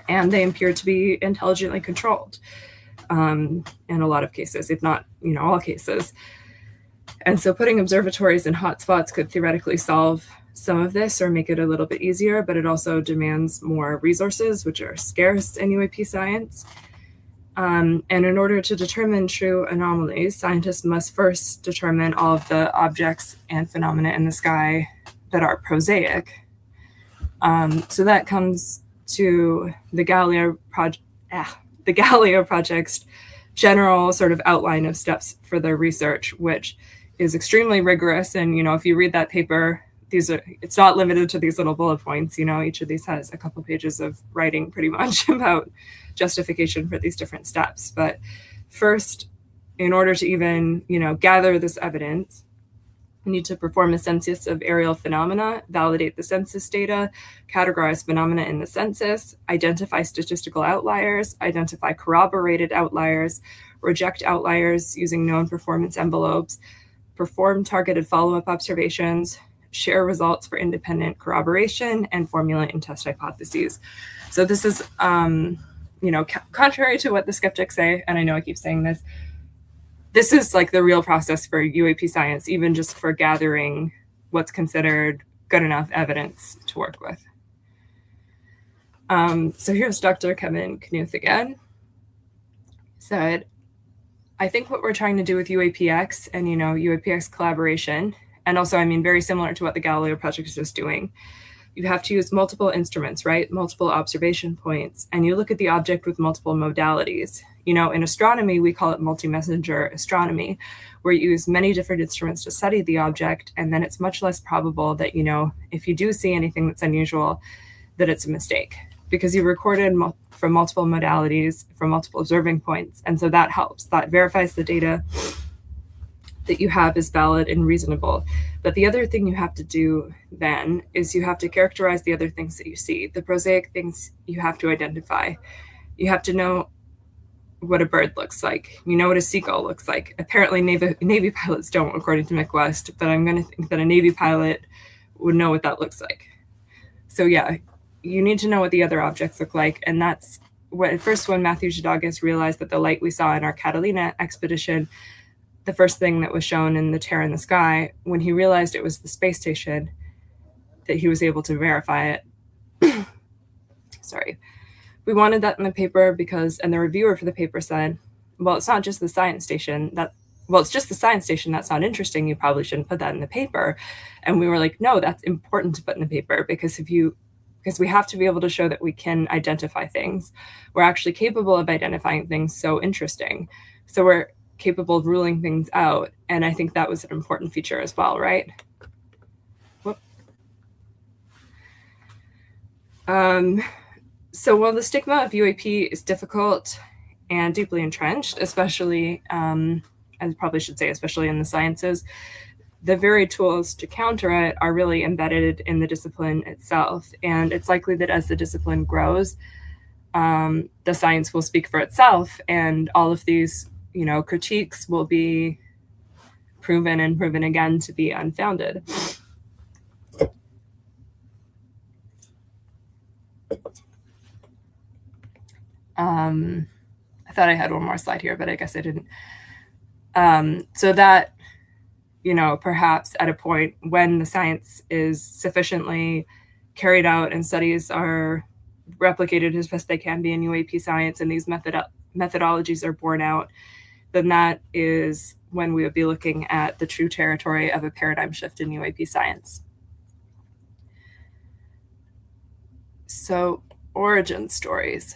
And they appear to be intelligently controlled in a lot of cases, if not, all cases. And so putting observatories in hotspots could theoretically solve some of this or make it a little bit easier, but it also demands more resources, which are scarce in UAP science. And in order to determine true anomalies, scientists must first determine all of the objects and phenomena in the sky that are prosaic. So that comes to the Galileo Project's general sort of outline of steps for their research, which is extremely rigorous. And, if you read that paper, it's not limited to these little bullet points. Each of these has a couple pages of writing pretty much about justification for these different steps. But first, in order to even, gather this evidence, you need to perform a census of aerial phenomena, validate the census data, categorize phenomena in the census, identify statistical outliers, identify corroborated outliers, reject outliers using known performance envelopes, perform targeted follow-up observations, share results for independent corroboration, and formulate and test hypotheses. So this is, contrary to what the skeptics say, and I know I keep saying this is like the real process for UAP science, even just for gathering what's considered good enough evidence to work with. So here's Dr. Kevin Knuth again. Said, I think what we're trying to do with UAPX and, UAPX collaboration, and also, very similar to what the Galileo Project is just doing, you have to use multiple instruments, right? Multiple observation points, and you look at the object with multiple modalities. In astronomy, we call it multi-messenger astronomy, where you use many different instruments to study the object, and then it's much less probable that, if you do see anything that's unusual, that it's a mistake, because you recorded from multiple modalities, from multiple observing points, and so that helps. That verifies the data that you have is valid and reasonable. But the other thing you have to do then is you have to characterize the other things that you see. The prosaic things you have to identify. You have to know what a bird looks like. You know what a seagull looks like. Apparently Navy pilots don't, according to McWest, but I'm going to think that a Navy pilot would know what that looks like. So yeah, you need to know what the other objects look like. And that's what first when Matthew Zhaudakis realized that the light we saw in our Catalina expedition, the first thing that was shown in the tear in the sky, when he realized it was the space station, that he was able to verify it. Sorry. We wanted that in the paper because, and the reviewer for the paper said, well, it's not just the science station it's just the science station. That's not interesting. You probably shouldn't put that in the paper. And we were like, no, that's important to put in the paper, because if you because we have to be able to show that we can identify things. We're actually capable of identifying things so interesting. So we're capable of ruling things out. And I think that was an important feature as well, right? So while the stigma of UAP is difficult and deeply entrenched, especially, I probably should say, especially in the sciences, the very tools to counter it are really embedded in the discipline itself. And it's likely that as the discipline grows, the science will speak for itself, and all of these, critiques will be proven and proven again to be unfounded. I thought I had one more slide here, but I guess I didn't. So that, perhaps at a point when the science is sufficiently carried out and studies are replicated as best they can be in UAP science, and these methodologies are borne out, then that is when we would be looking at the true territory of a paradigm shift in UAP science. So, origin stories.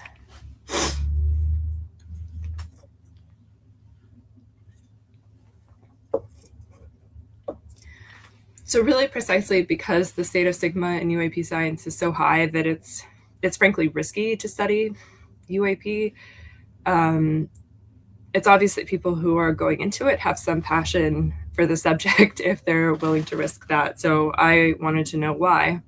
So really precisely because the state of stigma in UAP science is so high that it's frankly risky to study UAP. It's obvious that people who are going into it have some passion for the subject if they're willing to risk that. So I wanted to know why.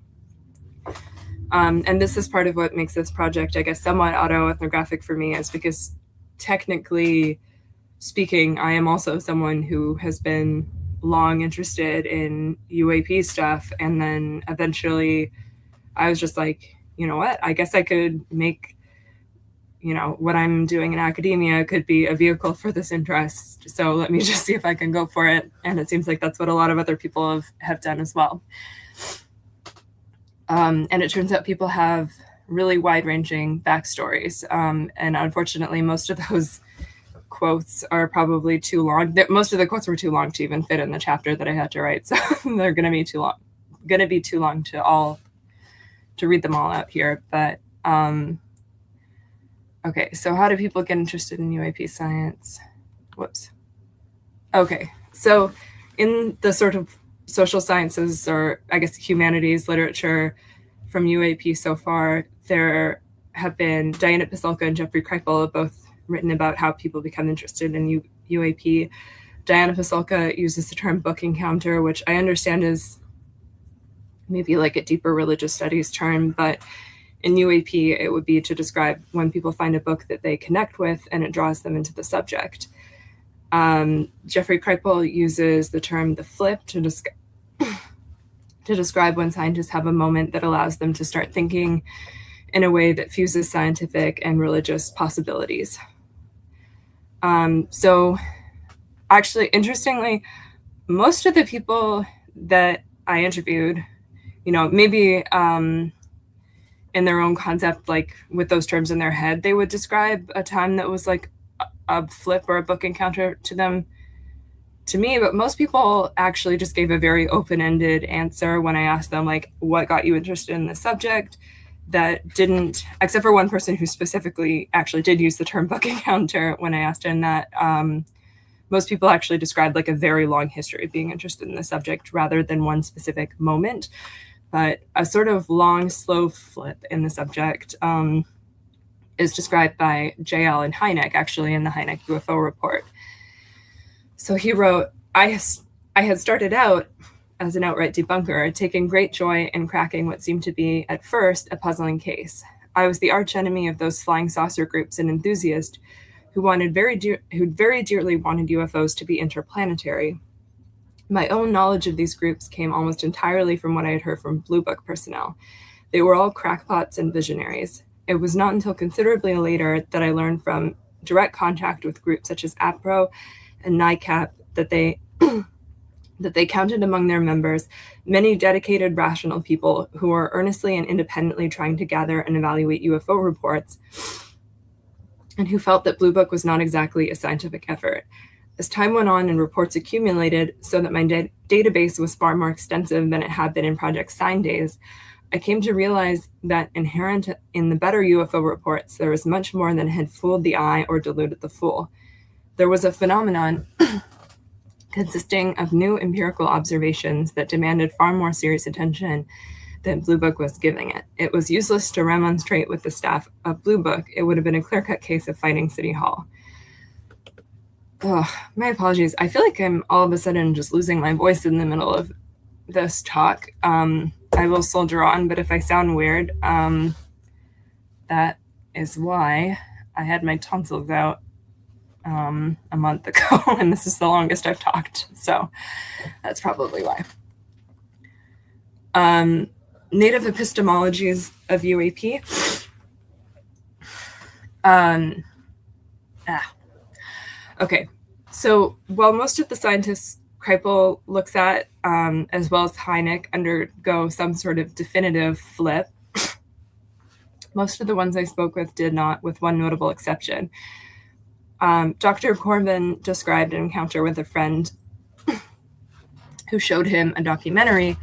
And this is part of what makes this project, I guess, somewhat autoethnographic for me, is because technically speaking, I am also someone who has been long interested in UAP stuff. And then eventually I was just like, you know what, I guess I could make, what I'm doing in academia could be a vehicle for this interest. So let me just see if I can go for it. And it seems like that's what a lot of other people have done as well. And it turns out people have really wide-ranging backstories. And unfortunately, most of those quotes are probably too long. Most of the quotes were too long to even fit in the chapter that I had to write. So they're going to be too long to read them all out here. But okay, so how do people get interested in UAP science? Whoops. Okay, so in the sort of social sciences, or I guess humanities literature from UAP so far, there have been Diana Pasulka and Jeffrey Kripal both written about how people become interested in UAP. Diana Pasulka uses the term book encounter, which I understand is maybe like a deeper religious studies term, but in UAP, it would be to describe when people find a book that they connect with and it draws them into the subject. Jeffrey Kripal uses the term the flip to describe when scientists have a moment that allows them to start thinking in a way that fuses scientific and religious possibilities. So actually, interestingly, most of the people that I interviewed, maybe in their own concept, like with those terms in their head, they would describe a time that was like a flip or a book encounter to them, to me. But most people actually just gave a very open-ended answer when I asked them, like, what got you interested in this subject? That didn't, except for one person who specifically actually did use the term book encounter when I asked him that. Most people actually described like a very long history of being interested in the subject rather than one specific moment. But a sort of long, slow flip in the subject is described by J. Allen Hynek, actually, in the Hynek UFO report. So he wrote, I had started out as an outright debunker, taking great joy in cracking what seemed to be, at first, a puzzling case. I was the archenemy of those flying saucer groups and enthusiasts who very dearly wanted UFOs to be interplanetary. My own knowledge of these groups came almost entirely from what I had heard from Blue Book personnel. They were all crackpots and visionaries. It was not until considerably later that I learned from direct contact with groups such as APRO and NICAP that they counted among their members many dedicated, rational people who were earnestly and independently trying to gather and evaluate UFO reports, and who felt that Blue Book was not exactly a scientific effort. As time went on and reports accumulated so that my database was far more extensive than it had been in Project Sign days, I came to realize that inherent in the better UFO reports, there was much more than had fooled the eye or deluded the fool. There was a phenomenon consisting of new empirical observations that demanded far more serious attention than Blue Book was giving it. It was useless to remonstrate with the staff of Blue Book. It would have been a clear-cut case of fighting City Hall. Oh, my apologies. I feel like I'm all of a sudden just losing my voice in the middle of this talk. I will soldier on, but if I sound weird, that is why. I had my tonsils out a month ago, and this is the longest I've talked, so that's probably why. Native epistemologies of UAP. Okay, so while most of the scientists Kripal looks at, as well as Hynek, undergo some sort of definitive flip, most of the ones I spoke with did not, with one notable exception. Dr. Corbin described an encounter with a friend who showed him a documentary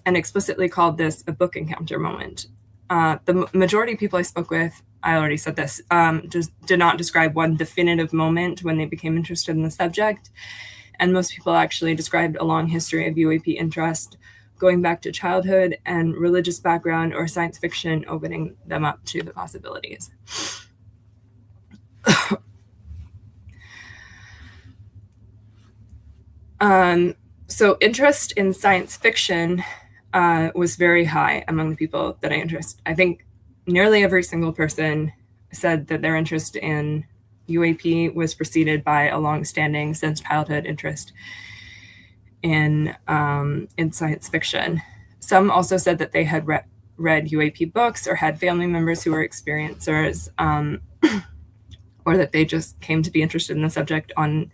and explicitly called this a book encounter moment. The majority of people I spoke with, I already said this, just did not describe one definitive moment when they became interested in the subject. And most people actually described a long history of UAP interest, going back to childhood and religious background or science fiction, opening them up to the possibilities. So interest in science fiction was very high among the people that I interest. I think nearly every single person said that their interest in UAP was preceded by a long-standing, since childhood interest in science fiction. Some also said that they had read UAP books or had family members who were experiencers, or that they just came to be interested in the subject on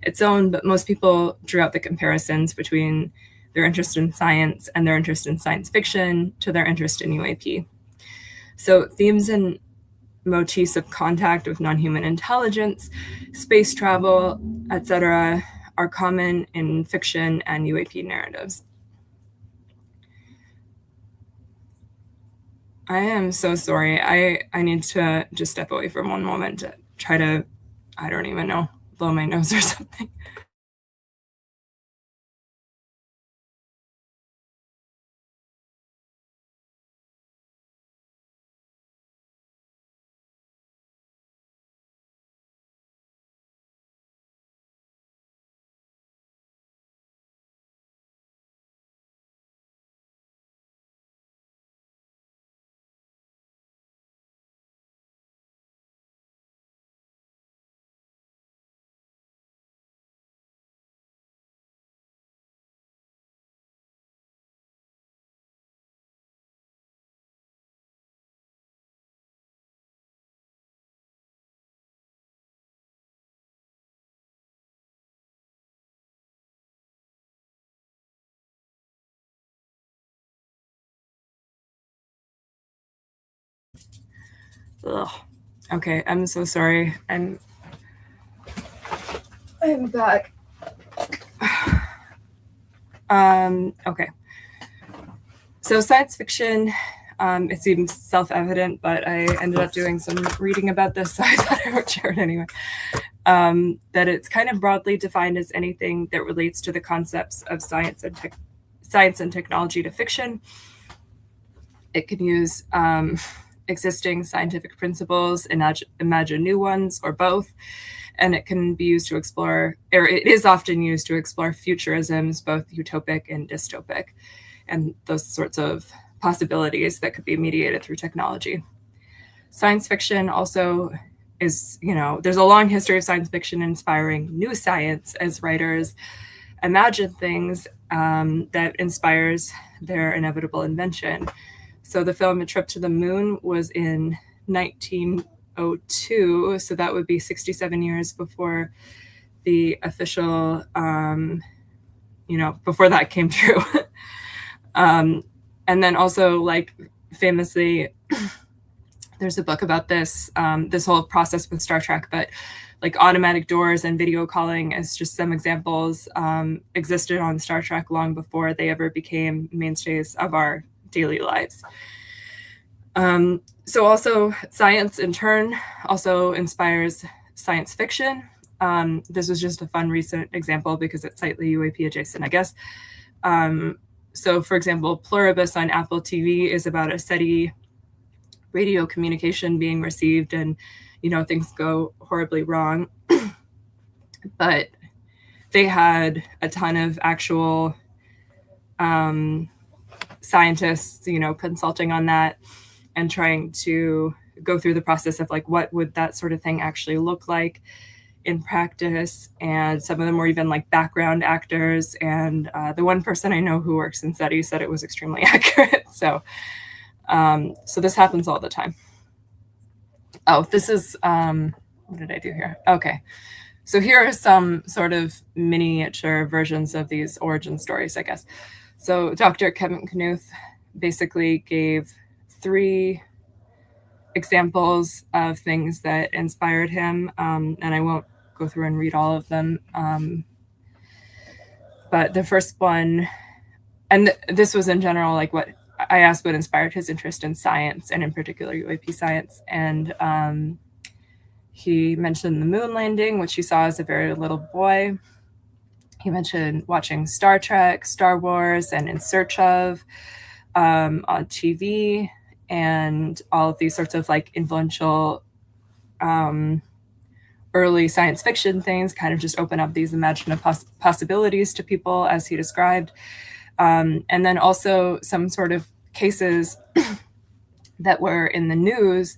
its own. But most people drew out the comparisons between their interest in science and their interest in science fiction to their interest in UAP. So themes and motifs of contact with non-human intelligence, space travel, etc., are common in fiction and UAP narratives. I am so sorry. I need to just step away for one moment to try to, I don't even know, blow my nose or something. Ugh. Okay, I'm so sorry. I'm back. Okay. So science fiction, it seems self-evident, but I ended up doing some reading about this, so I thought I would share it anyway. That it's kind of broadly defined as anything that relates to the concepts of science and technology to fiction. It can use existing scientific principles, imagine new ones, or both. And it can be used to explore, or it is often used to explore futurisms, both utopic and dystopic, and those sorts of possibilities that could be mediated through technology. Science fiction also is, there's a long history of science fiction inspiring new science as writers imagine things that inspires their inevitable invention. So the film A Trip to the Moon was in 1902, so that would be 67 years before the official, before that came true. And then also, like, famously, there's a book about this whole process with Star Trek, but like automatic doors and video calling as just some examples existed on Star Trek long before they ever became mainstays of our daily lives. So also science in turn also inspires science fiction. This was just a fun recent example because it's slightly UAP adjacent, I guess. So for example, Pluribus on Apple TV is about a SETI radio communication being received and, things go horribly wrong. But they had a ton of actual scientists, consulting on that and trying to go through the process of like, what would that sort of thing actually look like in practice. And some of them were even like background actors. And the one person I know who works in SETI said it was extremely accurate. So this happens all the time. Oh, this is, what did I do here? Okay. So here are some sort of miniature versions of these origin stories, I guess. So Dr. Kevin Knuth basically gave 3 examples of things that inspired him, and I won't go through and read all of them. But the first one, and this was in general, like what I asked what inspired his interest in science, and in particular UAP science. And he mentioned the moon landing, which he saw as a very little boy. He mentioned watching Star Trek, Star Wars, and In Search Of on TV, and all of these sorts of like influential early science fiction things kind of just open up these imaginative possibilities to people, as he described. And then also some sort of cases that were in the news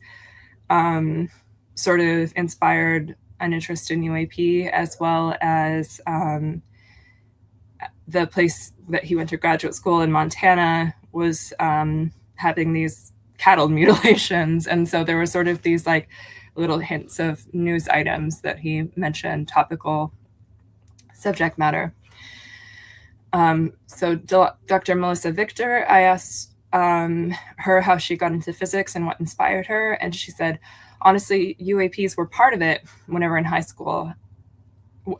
sort of inspired an interest in UAP, as well as the place that he went to graduate school in Montana was having these cattle mutilations. And so there were sort of these like little hints of news items that he mentioned, topical subject matter. So Dr. Melissa Victor, I asked her how she got into physics and what inspired her. And she said, honestly, UAPs were part of it when in high school.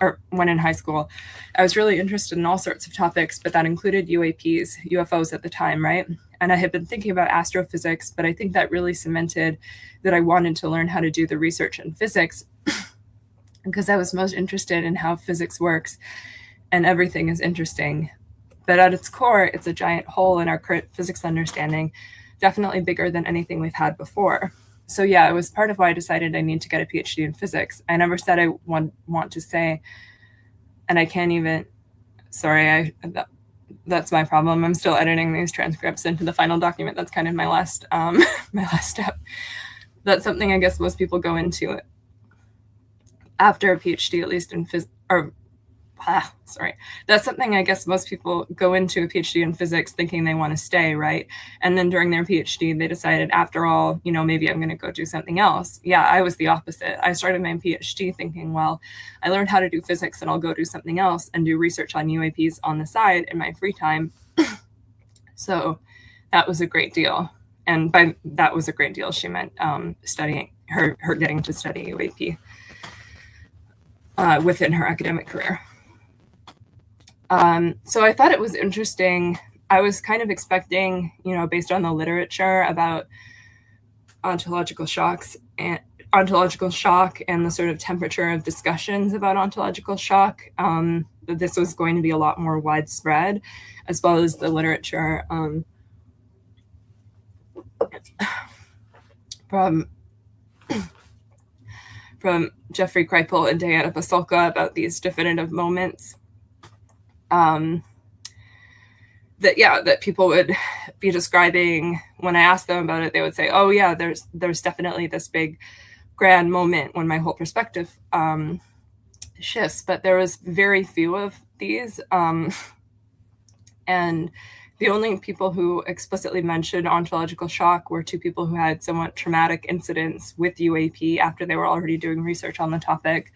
I was really interested in all sorts of topics, but that included UAPs, UFOs at the time, right? And I had been thinking about astrophysics, but I think that really cemented that I wanted to learn how to do the research in physics because I was most interested in how physics works, and everything is interesting. But at its core, it's a giant hole in our current physics understanding, definitely bigger than anything we've had before. So yeah, it was part of why I decided I need to get a PhD in physics. I never said I want to say, and I can't even, sorry, that's my problem. I'm still editing these transcripts into the final document. That's kind of my last step. That's something I guess most people go into after a PhD, at least in physics, that's something I guess most people go into a PhD in physics thinking they want to stay, right? And then during their PhD, they decided, after all, maybe I'm going to go do something else. Yeah, I was the opposite. I started my PhD thinking, well, I learned how to do physics and I'll go do something else and do research on UAPs on the side in my free time. So that was a great deal. And by that was a great deal, she meant studying, her getting to study UAP within her academic career. So I thought it was interesting. I was kind of expecting, based on the literature about ontological shock and the sort of temperature of discussions about ontological shock, that this was going to be a lot more widespread, as well as the literature from Jeffrey Kripal and Diana Pasulka about these definitive moments. That people would be describing. When I asked them about it, they would say, oh yeah, there's definitely this big grand moment when my whole perspective shifts, but there was very few of these. And the only people who explicitly mentioned ontological shock were 2 people who had somewhat traumatic incidents with UAP after they were already doing research on the topic.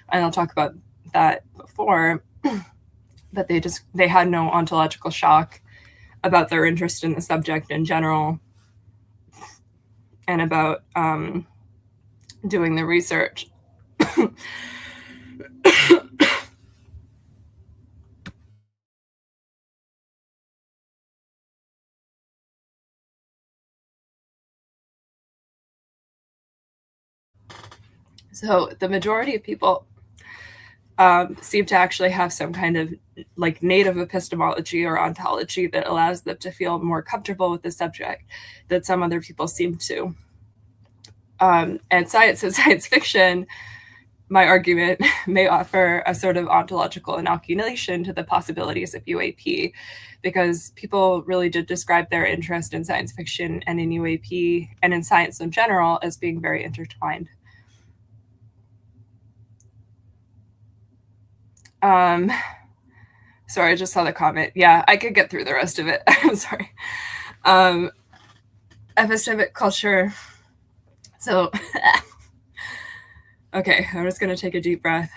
And I'll talk about that before. But they had no ontological shock about their interest in the subject in general and about doing the research. So the majority of people seem to actually have some kind of like native epistemology or ontology that allows them to feel more comfortable with the subject that some other people seem to. And science and science fiction, my argument, may offer a sort of ontological inoculation to the possibilities of UAP, because people really did describe their interest in science fiction and in UAP and in science in general as being very intertwined. Sorry, I just saw the comment. Yeah, I could get through the rest of it. I'm sorry. Epistemic culture. So, okay, I'm just going to take a deep breath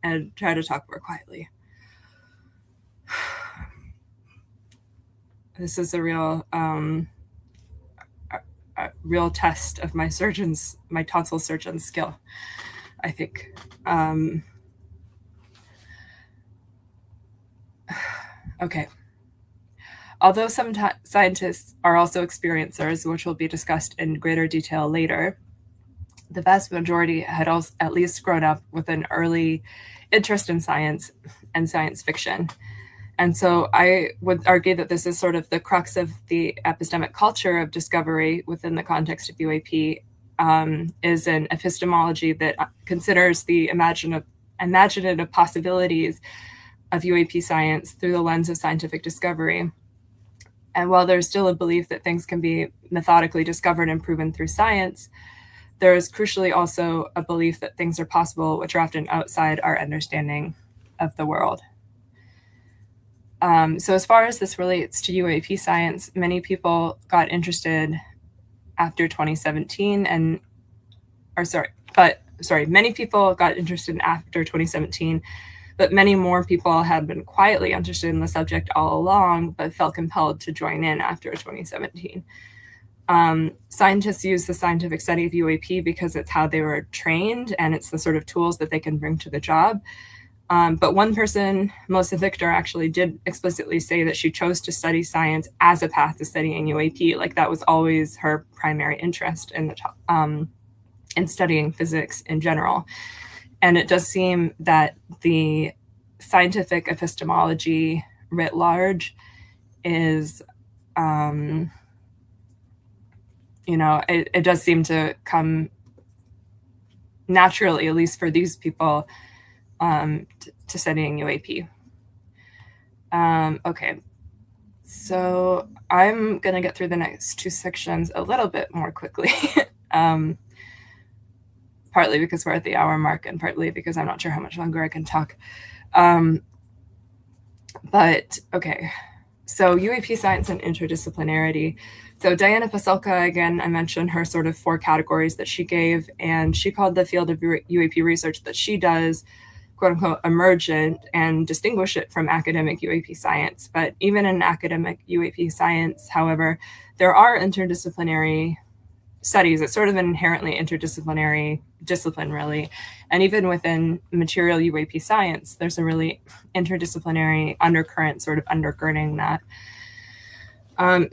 and try to talk more quietly. This is a real test of my tonsil surgeon's skill, I think. Okay. Although some scientists are also experiencers, which will be discussed in greater detail later, the vast majority had also at least grown up with an early interest in science and science fiction. And so I would argue that this is sort of the crux of the epistemic culture of discovery within the context of UAP, is an epistemology that considers the imaginative possibilities of UAP science through the lens of scientific discovery. And while there's still a belief that things can be methodically discovered and proven through science, there is crucially also a belief that things are possible which are often outside our understanding of the world. So as far as this relates to UAP science, many people got interested after 2017 many people got interested after 2017, but many more people had been quietly interested in the subject all along, but felt compelled to join in after 2017. Scientists use the scientific study of UAP because it's how they were trained and it's the sort of tools that they can bring to the job. But one person, Melissa Victor, actually did explicitly say that she chose to study science as a path to studying UAP. Like that was always her primary interest in studying physics in general. And it does seem that the scientific epistemology writ large is, it does seem to come naturally, at least for these people, to studying UAP. Okay, so I'm going to get through the next two sections a little bit more quickly. Partly because we're at the hour mark and partly because I'm not sure how much longer I can talk. But okay, so UAP science and interdisciplinarity. So Diana Pasulka, again, I mentioned her sort of 4 categories that she gave, and she called the field of UAP research that she does, quote unquote, emergent, and distinguish it from academic UAP science. But even in academic UAP science, however, there are interdisciplinary studies. It's sort of an inherently interdisciplinary discipline, really. And even within material UAP science, there's a really interdisciplinary undercurrent sort of undergirding that.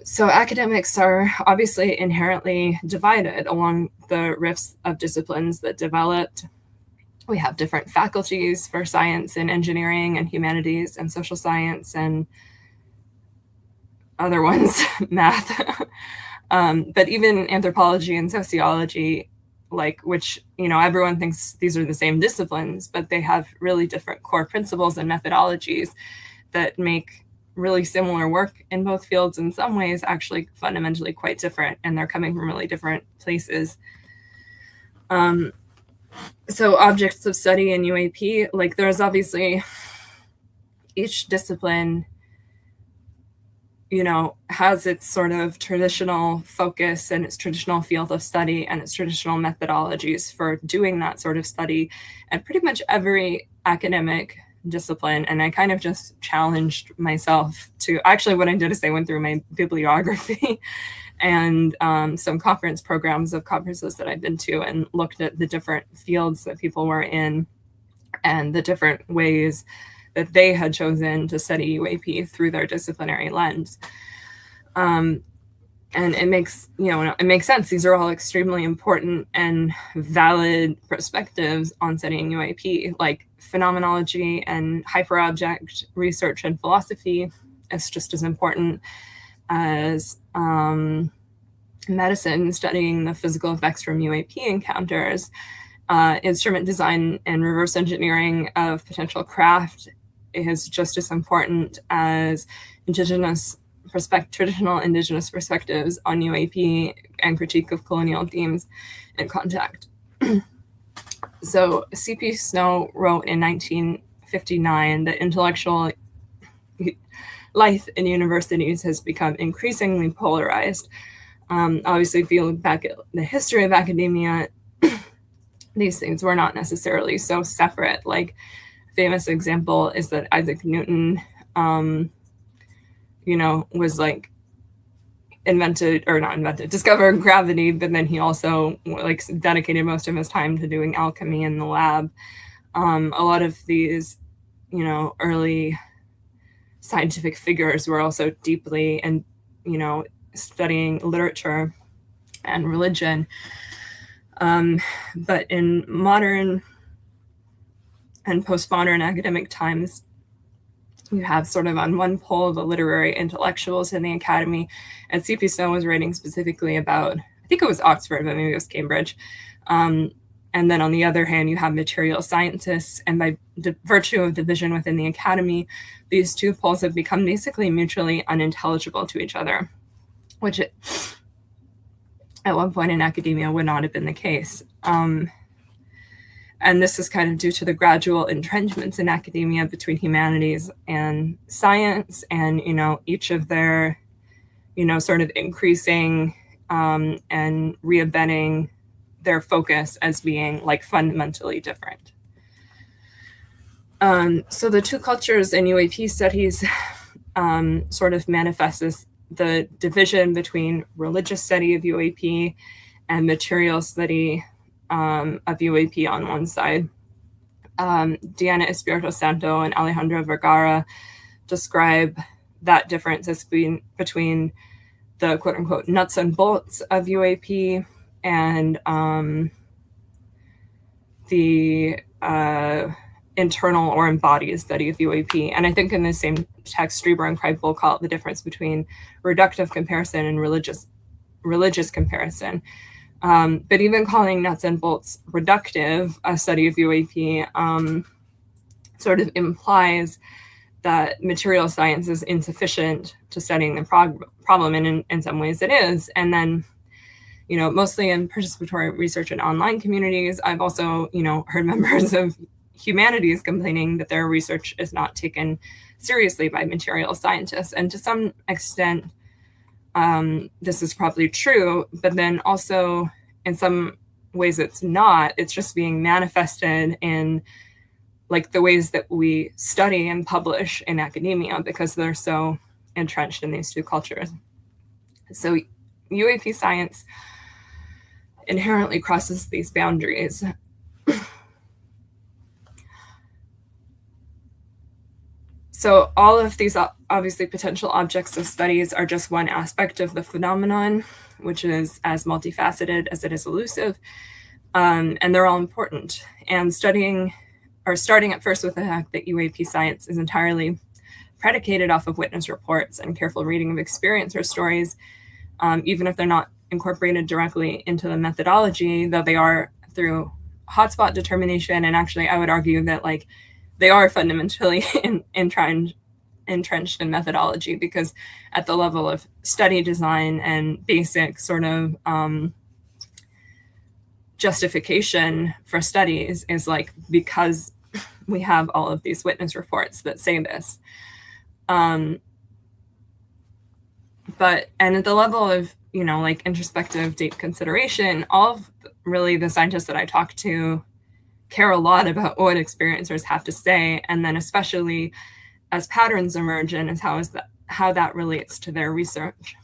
So academics are obviously inherently divided along the rifts of disciplines that developed. We have different faculties for science and engineering and humanities and social science and other ones, math. But even anthropology and sociology, which, everyone thinks these are the same disciplines, but they have really different core principles and methodologies that make really similar work in both fields, in some ways actually fundamentally quite different, and they're coming from really different places. So objects of study in UAP, there's obviously each discipline has its sort of traditional focus and its traditional field of study and its traditional methodologies for doing that sort of study. And pretty much every academic discipline, and I kind of just challenged myself to, actually what I did is I went through my bibliography and some conference programs of conferences that I've been to and looked at the different fields that people were in and the different ways that they had chosen to study UAP through their disciplinary lens. And it makes, it makes sense. These are all extremely important and valid perspectives on studying UAP, like phenomenology and hyperobject research and philosophy. It's just as important as medicine, studying the physical effects from UAP encounters. Instrument design and reverse engineering of potential craft is just as important as traditional indigenous perspectives on UAP and critique of colonial themes and contact. So C.P. Snow wrote in 1959 that intellectual life in universities has become increasingly polarized. Obviously, if you look back at the history of academia, these things were not necessarily so separate. Like, famous example is that Isaac Newton, was like discovered gravity, but then he also like dedicated most of his time to doing alchemy in the lab. A lot of these, early scientific figures were also deeply and, studying literature and religion. But in modern and postmodern academic times, you have sort of on one pole the literary intellectuals in the academy, and C.P. Snow was writing specifically about, I think it was Oxford, but maybe it was Cambridge. And then on the other hand, you have material scientists, and by virtue of division within the academy, these two poles have become basically mutually unintelligible to each other, which at one point in academia would not have been the case. And this is kind of due to the gradual entrenchments in academia between humanities and science, and, each of their, sort of increasing and reabetting their focus as being like fundamentally different. So the two cultures in UAP studies sort of manifest as the division between religious study of UAP and material study of UAP on one side. Diana Espirito Santo and Alejandro Vergara describe that difference as between the quote-unquote nuts and bolts of UAP and the internal or embodied study of UAP. And I think in the same text, Strieber and Kreipel call it the difference between reductive comparison and religious comparison. But even calling nuts and bolts reductive, a study of UAP, sort of implies that material science is insufficient to studying the problem, and in some ways it is. And then, mostly in participatory research and online communities, I've also, heard members of humanities complaining that their research is not taken seriously by material scientists. And to some extent, this is probably true, but then also in some ways it's not. It's just being manifested in like the ways that we study and publish in academia, because they're so entrenched in these two cultures. So UAP science inherently crosses these boundaries. So all of these obviously potential objects of studies are just one aspect of the phenomenon, which is as multifaceted as it is elusive, and they're all important. And starting at first with the fact that UAP science is entirely predicated off of witness reports and careful reading of experiencer stories, even if they're not incorporated directly into the methodology, though they are through hotspot determination. And actually, I would argue that like they are fundamentally entrenched in methodology, because at the level of study design and basic sort of justification for studies is like, because we have all of these witness reports that say this. But at the level of, like introspective deep consideration, all of really the scientists that I talk to care a lot about what experiencers have to say, and then especially as patterns emerge and as how that relates to their research.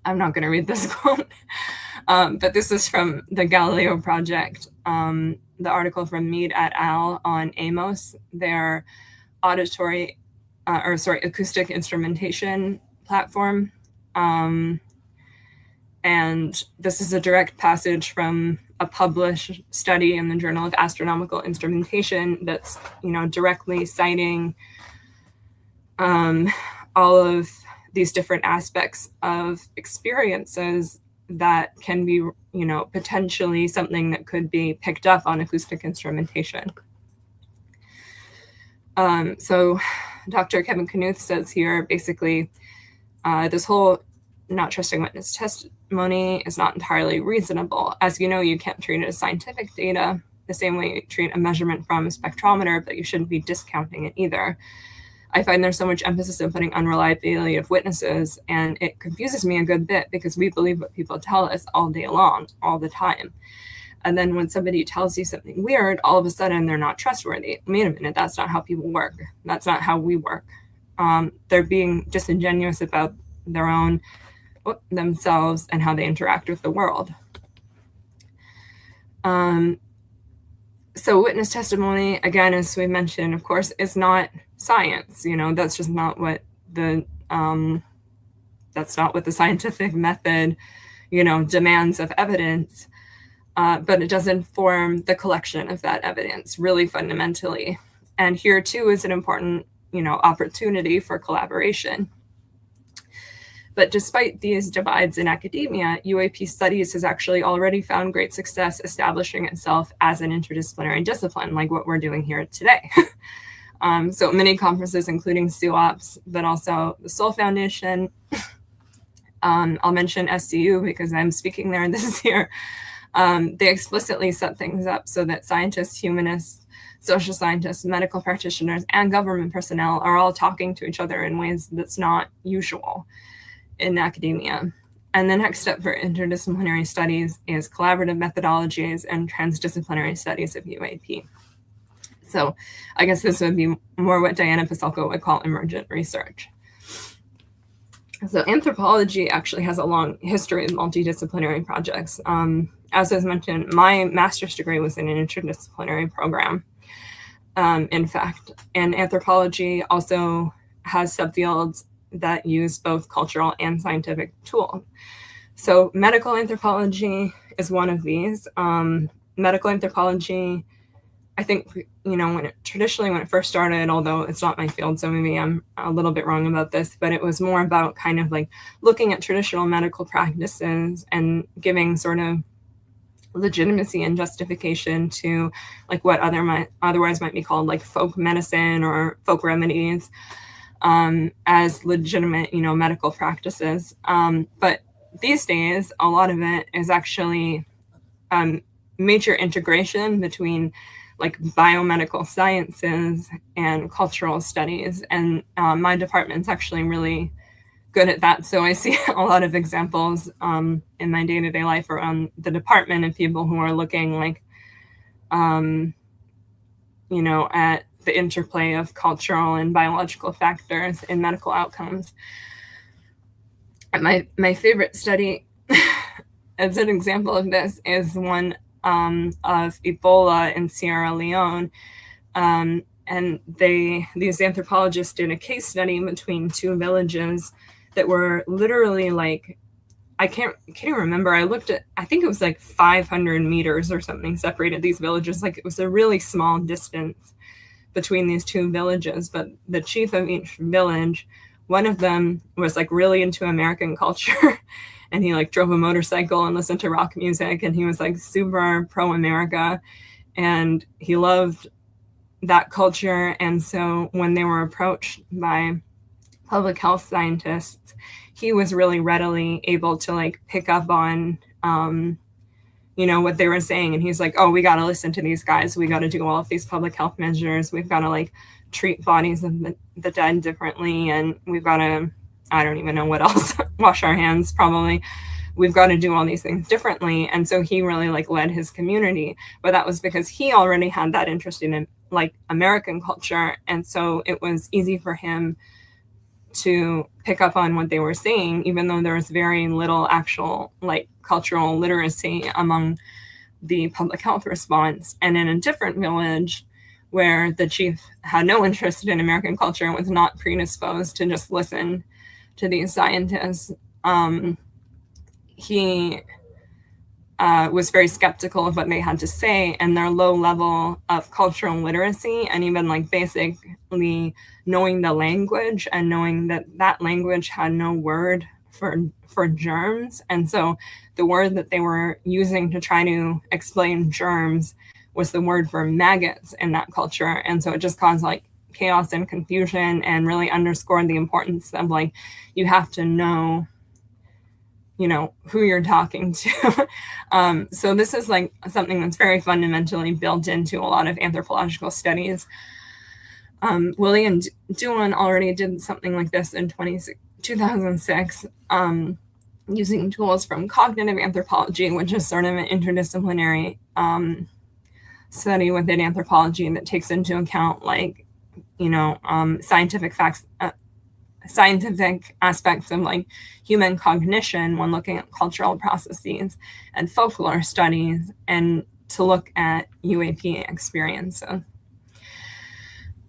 I'm not going to read this quote, but this is from the Galileo Project, the article from Mead et al. On AMOS, their acoustic instrumentation platform. And this is a direct passage from a published study in the Journal of Astronomical Instrumentation that's, directly citing all of these different aspects of experiences that can be, potentially something that could be picked up on acoustic instrumentation. So Dr. Kevin Knuth says here, basically, this whole not trusting witness testimony is not entirely reasonable. As you know, you can't treat it as scientific data the same way you treat a measurement from a spectrometer, but you shouldn't be discounting it either. I find there's so much emphasis on putting unreliability of witnesses, and it confuses me a good bit because we believe what people tell us all day long, all the time. And then when somebody tells you something weird, all of a sudden they're not trustworthy. Wait a minute, that's not how people work. That's not how we work. They're being disingenuous about their own themselves and how they interact with the world. So witness testimony, again, as we mentioned, of course, is not science. That's just not what the scientific method, demands of evidence. But it does inform the collection of that evidence really fundamentally. And here too is an important, opportunity for collaboration. But despite these divides in academia, UAP Studies has actually already found great success establishing itself as an interdisciplinary discipline, like what we're doing here today. So many conferences, including SUAPS, but also the Soul Foundation. I'll mention SCU because I'm speaking there this year. They explicitly set things up so that scientists, humanists, social scientists, medical practitioners, and government personnel are all talking to each other in ways that's not usual in academia. And the next step for interdisciplinary studies is collaborative methodologies and transdisciplinary studies of UAP. So I guess this would be more what Diana Pasulka would call emergent research. So anthropology actually has a long history of multidisciplinary projects. As was mentioned, my master's degree was in an interdisciplinary program, in fact. And anthropology also has subfields that use both cultural and scientific tools. So medical anthropology is one of these. Medical anthropology, I think, when it first started, although it's not my field, so maybe I'm a little bit wrong about this, but it was more about kind of like looking at traditional medical practices and giving sort of legitimacy and justification to like what otherwise might be called like folk medicine or folk remedies as legitimate, medical practices. But these days, a lot of it is actually major integration between like biomedical sciences and cultural studies. And my department's actually really good at that. So I see a lot of examples in my day-to-day life around the department of people who are looking like, at the interplay of cultural and biological factors in medical outcomes. My favorite study as an example of this is one of Ebola in Sierra Leone. And these anthropologists did a case study between two villages that were literally like, I can't even remember. I think it was like 500 meters or something separated these villages. Like it was a really small distance between these two villages, but the chief of each village, one of them was like really into American culture and he like drove a motorcycle and listened to rock music and he was like super pro-America and he loved that culture. And so when they were approached by public health scientists, he was really readily able to like pick up on, what they were saying. And he's like, oh, we got to listen to these guys. We got to do all of these public health measures. We've got to like treat bodies of the dead differently. And we've got to, I don't even know what else, wash our hands probably. We've got to do all these things differently. And so he really like led his community, but that was because he already had that interest in like American culture. And so it was easy for him to pick up on what they were saying, even though there was very little actual like cultural literacy among the public health response. And in a different village where the chief had no interest in American culture and was not predisposed to just listen to these scientists, he was very skeptical of what they had to say, and their low level of cultural literacy, and even like basically knowing the language and knowing that that language had no word for germs. And so the word that they were using to try to explain germs was the word for maggots in that culture. And so it just caused like chaos and confusion, and really underscored the importance of like, you have to know, you know, who you're talking to. So this is like something that's very fundamentally built into a lot of anthropological studies. William Doohan already did something like this in 2006, using tools from cognitive anthropology, which is sort of an interdisciplinary study within anthropology that takes into account like, you know, scientific facts, scientific aspects of like human cognition when looking at cultural processes and folklore studies, and to look at UAP experiences.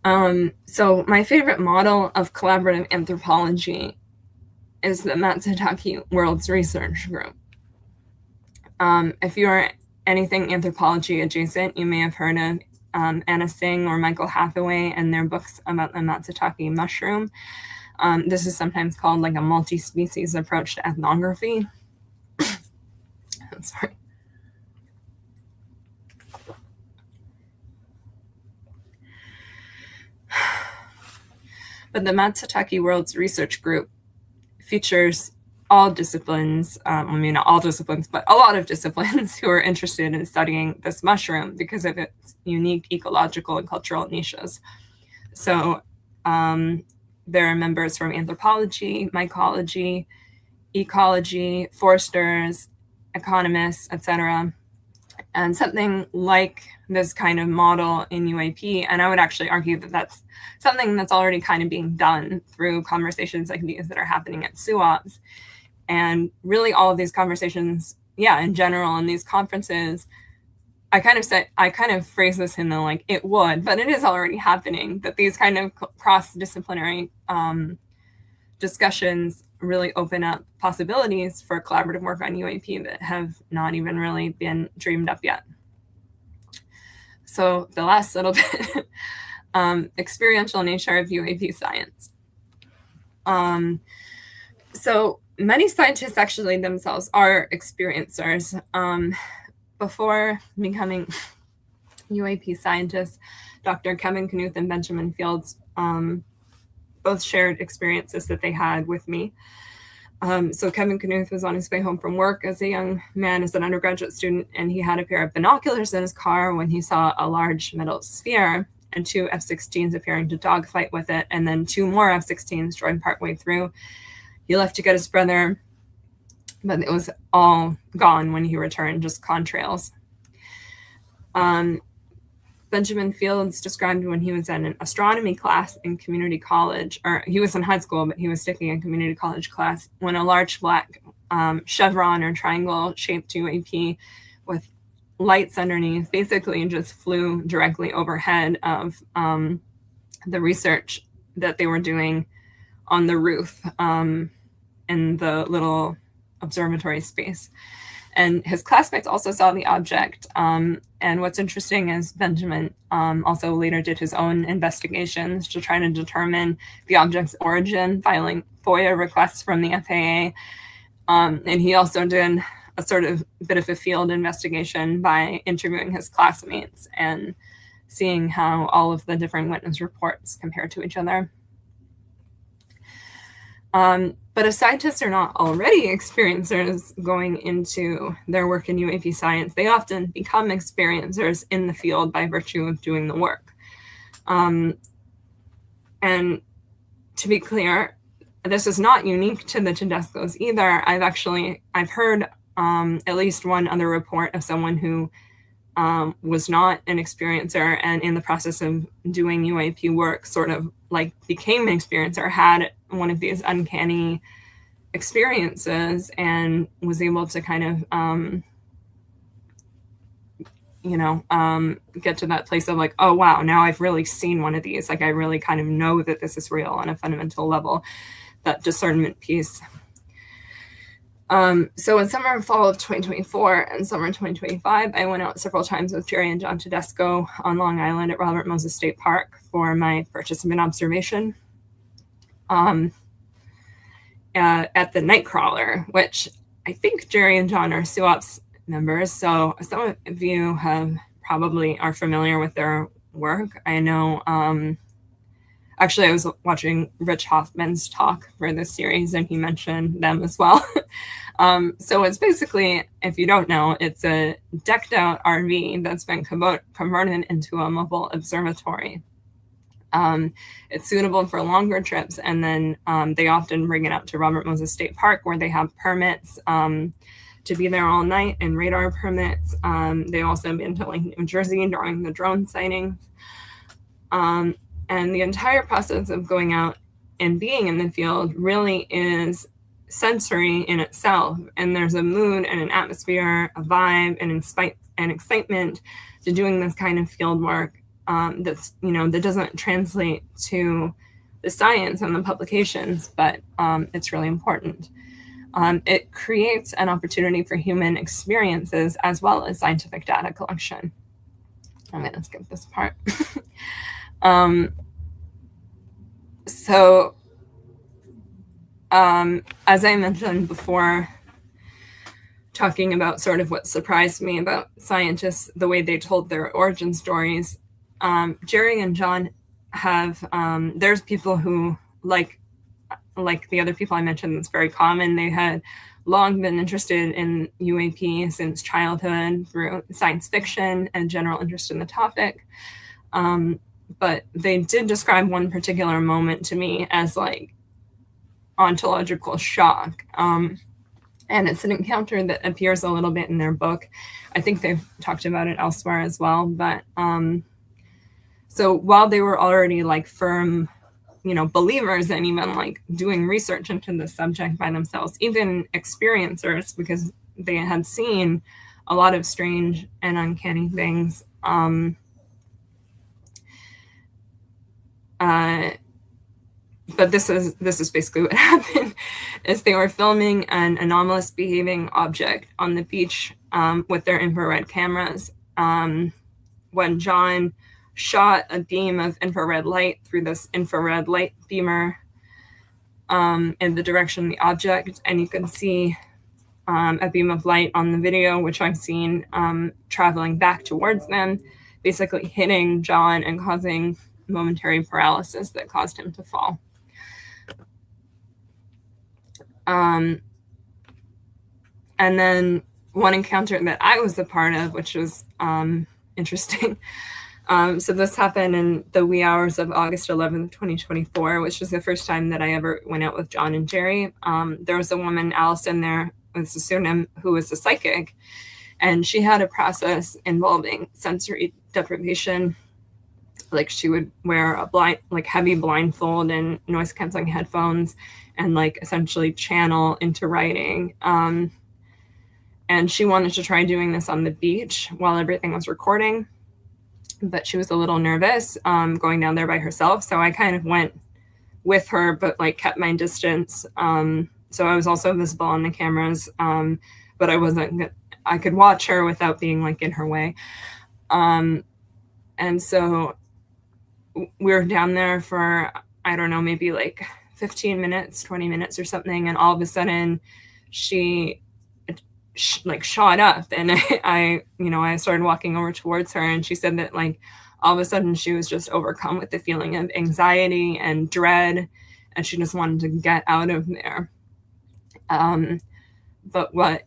So my favorite model of collaborative anthropology is the Matsutake Worlds Research Group. If you are anything anthropology adjacent, you may have heard of Anna Singh or Michael Hathaway and their books about the Matsutake mushroom. This is sometimes called like a multi-species approach to ethnography. I'm sorry. But the Matsutake Worlds Research Group features all disciplines, not all disciplines, but a lot of disciplines who are interested in studying this mushroom because of its unique ecological and cultural niches. So there are members from anthropology, mycology, ecology, foresters, economists, etc. And something like this kind of model in UAP, and I would actually argue that that's something that's already kind of being done through conversations like these that are happening at SUAPS. And really all of these conversations, in general, in these conferences, I kind of phrase this in the like, it would, but it is already happening, that these kind of cross-disciplinary discussions really open up possibilities for collaborative work on UAP that have not even really been dreamed up yet. So the last little bit, experiential nature of UAP science. So many scientists actually themselves are experiencers. Before becoming UAP scientists, Dr. Kevin Knuth and Benjamin Fields both shared experiences that they had with me. So Kevin Knuth was on his way home from work as a young man, as an undergraduate student, and he had a pair of binoculars in his car when he saw a large metal sphere and two F-16s appearing to dogfight with it, and then two more F-16s joined partway through. He left to get his brother, but it was all gone when he returned, just contrails. Benjamin Fields described when he was in an astronomy class in community college, or he was in high school, but he was taking a community college class, when a large black chevron or triangle shaped UAP with lights underneath basically just flew directly overhead of the research that they were doing on the roof in the little observatory space. And his classmates also saw the object. And what's interesting is Benjamin also later did his own investigations to try to determine the object's origin, filing FOIA requests from the FAA. And he also did a sort of bit of a field investigation by interviewing his classmates and seeing how all of the different witness reports compare to each other. But if scientists are not already experiencers going into their work in UAP science, they often become experiencers in the field by virtue of doing the work. And to be clear, this is not unique to the Tedescos either. I've heard at least one other report of someone who was not an experiencer and in the process of doing UAP work sort of like became an experiencer, had one of these uncanny experiences and was able to kind of, get to that place of like, oh, wow, now I've really seen one of these. Like, I really kind of know that this is real on a fundamental level, that discernment piece. So in summer and fall of 2024 and summer 2025, I went out several times with Jerry and John Tedesco on Long Island at Robert Moses State Park for my participant observation at the Nightcrawler, which I think Jerry and John are SUAPS members. So some of you probably are familiar with their work. I know, actually, I was watching Rich Hoffman's talk for this series, and he mentioned them as well. So it's basically, if you don't know, it's a decked out RV that's been converted into a mobile observatory. It's suitable for longer trips, and then they often bring it out to Robert Moses State Park, where they have permits to be there all night and radar permits. They also have been to like New Jersey during the drone sightings. And the entire process of going out and being in the field really is sensory in itself. And there's a mood and an atmosphere, a vibe, and excitement to doing this kind of field work that's, that doesn't translate to the science and the publications, but it's really important. It creates an opportunity for human experiences as well as scientific data collection. I'm going to skip this part. So, as I mentioned before, talking about sort of what surprised me about scientists, the way they told their origin stories, Jerry and John have, there's people who, like the other people I mentioned, it's very common. They had long been interested in UAP since childhood through science fiction and general interest in the topic. But they did describe one particular moment to me as like ontological shock. And it's an encounter that appears a little bit in their book. I think they've talked about it elsewhere as well. But so while they were already like firm, believers and even like doing research into the subject by themselves, even experiencers, because they had seen a lot of strange and uncanny things. But this is basically what happened, is they were filming an anomalous behaving object on the beach with their infrared cameras. When John shot a beam of infrared light through this infrared light beamer in the direction of the object, and you can see a beam of light on the video, which I've seen traveling back towards them, basically hitting John and causing momentary paralysis that caused him to fall. And then one encounter that I was a part of, which was interesting. So this happened in the wee hours of August 11th, 2024, which was the first time that I ever went out with John and Jerry. There was a woman, Allison, there with a pseudonym, who was a psychic, and she had a process involving sensory deprivation. Like she would wear a heavy blindfold and noise canceling headphones and like essentially channel into writing. And she wanted to try doing this on the beach while everything was recording, but she was a little nervous going down there by herself. So I kind of went with her, but like kept my distance. So I was also visible on the cameras, but I could watch her without being like in her way. And so we were down there for, I don't know, maybe like 15 minutes, 20 minutes or something. And all of a sudden she like shot up, and I started walking over towards her, and she said that like all of a sudden she was just overcome with the feeling of anxiety and dread, and she just wanted to get out of there. But what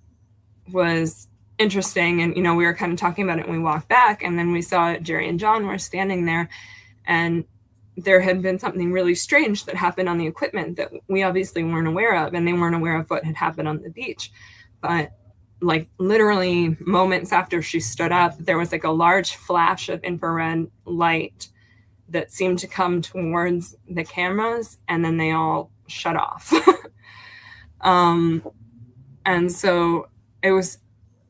was interesting, and we were kind of talking about it when we walked back, and then we saw Jerry and John were standing there, and there had been something really strange that happened on the equipment that we obviously weren't aware of, and they weren't aware of what had happened on the beach. But like literally moments after she stood up, there was like a large flash of infrared light that seemed to come towards the cameras, and then they all shut off. And so it was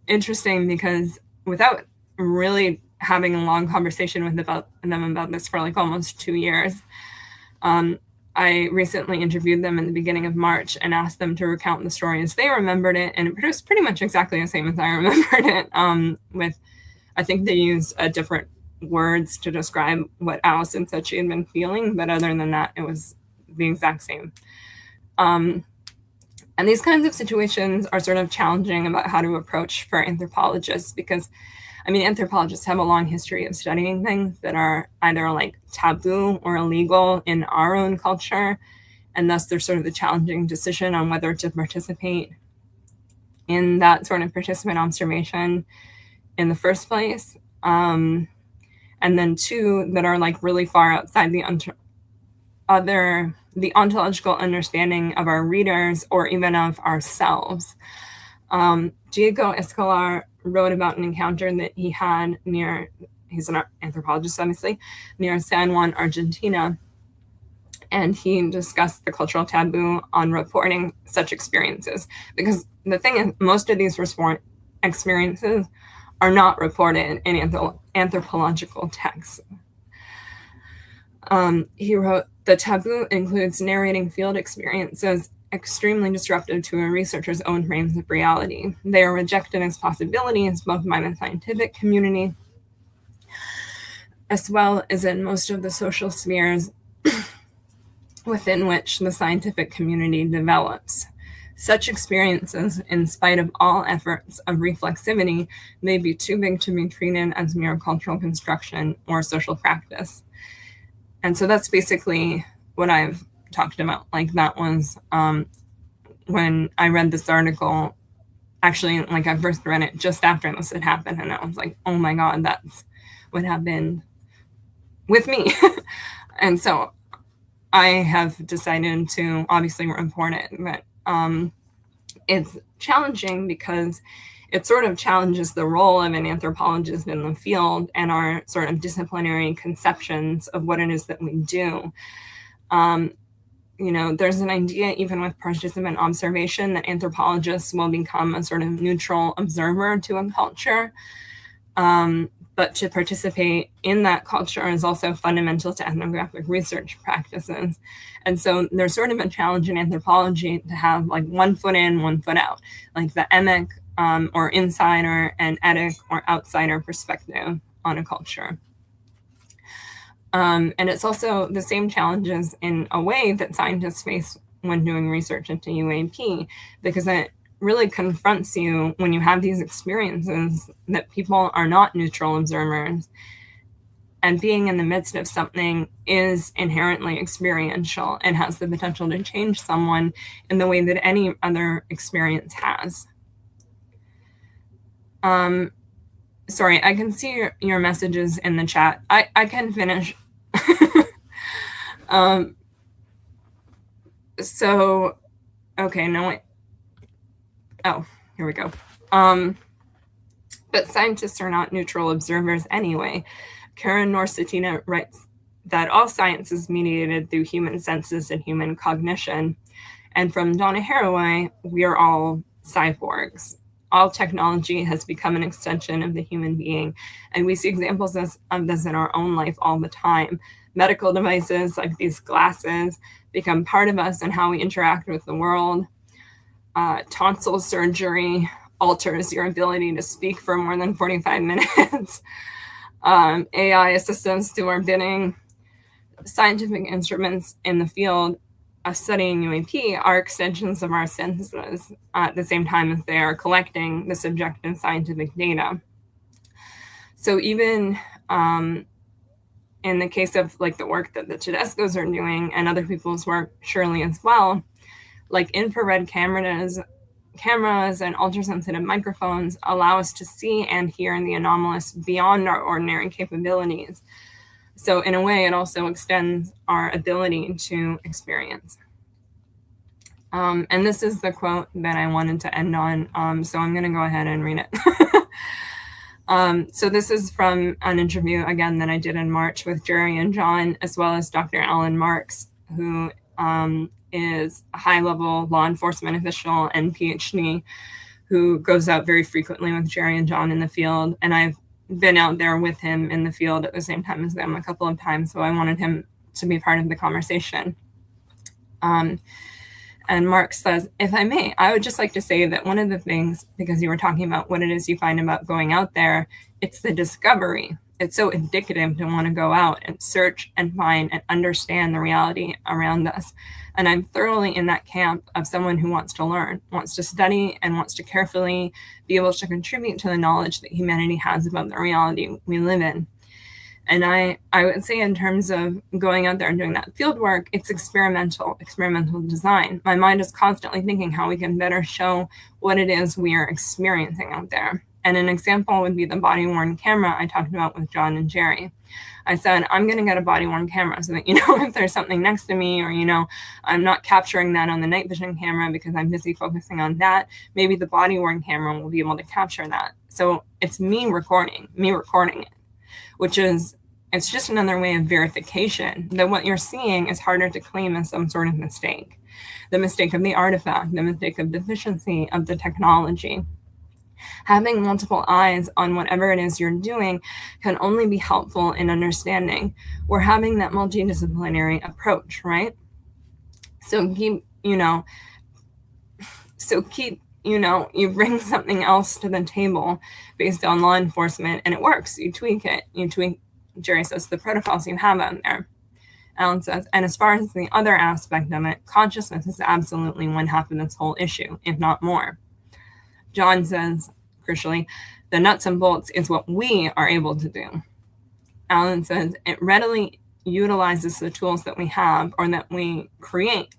interesting because without really having a long conversation with them about this for like almost 2 years, I recently interviewed them in the beginning of March and asked them to recount the story as they remembered it, and it produced pretty much exactly the same as I remembered it. With, I think they used different words to describe what Allison said she had been feeling, but other than that, it was the exact same. And these kinds of situations are sort of challenging about how to approach for anthropologists, because I mean, anthropologists have a long history of studying things that are either like taboo or illegal in our own culture. And thus there's sort of the challenging decision on whether to participate in that sort of participant observation in the first place. And then two that are like really far outside the ontological understanding of our readers or even of ourselves. Diego Escolar wrote about an encounter that he had he's an anthropologist, obviously, near San Juan, Argentina. And he discussed the cultural taboo on reporting such experiences. Because the thing is, most of these experiences are not reported in anthropological texts. He wrote, the taboo includes narrating field experiences extremely disruptive to a researcher's own frames of reality. They are rejected as possibilities both by the scientific community as well as in most of the social spheres within which the scientific community develops. Such experiences, in spite of all efforts of reflexivity, may be too big to be treated as mere cultural construction or social practice. And so that's basically what I've talked about. Like that was when I read this article, actually, like I first read it just after this had happened, and I was like, oh my God, that's what happened with me. And so I have decided to obviously report it, but it's challenging because it sort of challenges the role of an anthropologist in the field and our sort of disciplinary conceptions of what it is that we do. You know, there's an idea even with participant observation that anthropologists will become a sort of neutral observer to a culture. But to participate in that culture is also fundamental to ethnographic research practices. And so there's sort of a challenge in anthropology to have like 1 foot in, 1 foot out, like the emic or insider and etic or outsider perspective on a culture. And it's also the same challenges in a way that scientists face when doing research into UAP, because it really confronts you when you have these experiences that people are not neutral observers, and being in the midst of something is inherently experiential and has the potential to change someone in the way that any other experience has. Sorry, I can see your messages in the chat. I can finish. So, okay, no, wait. Oh, here we go. But scientists are not neutral observers anyway. Karen Norsetina writes that all science is mediated through human senses and human cognition. And from Donna Haraway, we are all cyborgs. All technology has become an extension of the human being. And we see examples of this in our own life all the time. Medical devices like these glasses become part of us and how we interact with the world. Tonsil surgery alters your ability to speak for more than 45 minutes. AI assistants do our bidding. Scientific instruments in the field of studying UAP are extensions of our senses at the same time as they are collecting the subjective scientific data. So even in the case of like the work that the Tedescos are doing and other people's work surely as well, like infrared cameras and ultrasensitive microphones allow us to see and hear the anomalous beyond our ordinary capabilities. So in a way, it also extends our ability to experience. And this is the quote that I wanted to end on. So I'm going to go ahead and read it. So this is from an interview, again, that I did in March with Jerry and John, as well as Dr. Alan Marks, who is a high-level law enforcement official and PhD who goes out very frequently with Jerry and John in the field. And I've been out there with him in the field at the same time as them a couple of times, so I wanted him to be part of the conversation. And Mark says, if I may, I would just like to say that one of the things, because you were talking about what it is you find about going out there, it's the discovery. It's so indicative to want to go out and search and find and understand the reality around us. And I'm thoroughly in that camp of someone who wants to learn, wants to study, and wants to carefully be able to contribute to the knowledge that humanity has about the reality we live in. And I would say in terms of going out there and doing that field work, it's experimental design. My mind is constantly thinking how we can better show what it is we are experiencing out there. And an example would be the body-worn camera I talked about with John and Jerry. I said, I'm going to get a body-worn camera so that, if there's something next to me or, I'm not capturing that on the night vision camera because I'm busy focusing on that, maybe the body-worn camera will be able to capture that. So it's me recording it, which is, it's just another way of verification that what you're seeing is harder to claim as some sort of mistake. The mistake of the artifact, the mistake of deficiency of the technology. Having multiple eyes on whatever it is you're doing can only be helpful in understanding. We're having that multidisciplinary approach, right? So keep, you bring something else to the table based on law enforcement and it works. You tweak it. Jerry says, the protocols you have on there. Alan says, and as far as the other aspect of it, consciousness is absolutely one half of this whole issue, if not more. John says, crucially, the nuts and bolts is what we are able to do. Alan says, it readily utilizes the tools that we have or that we create.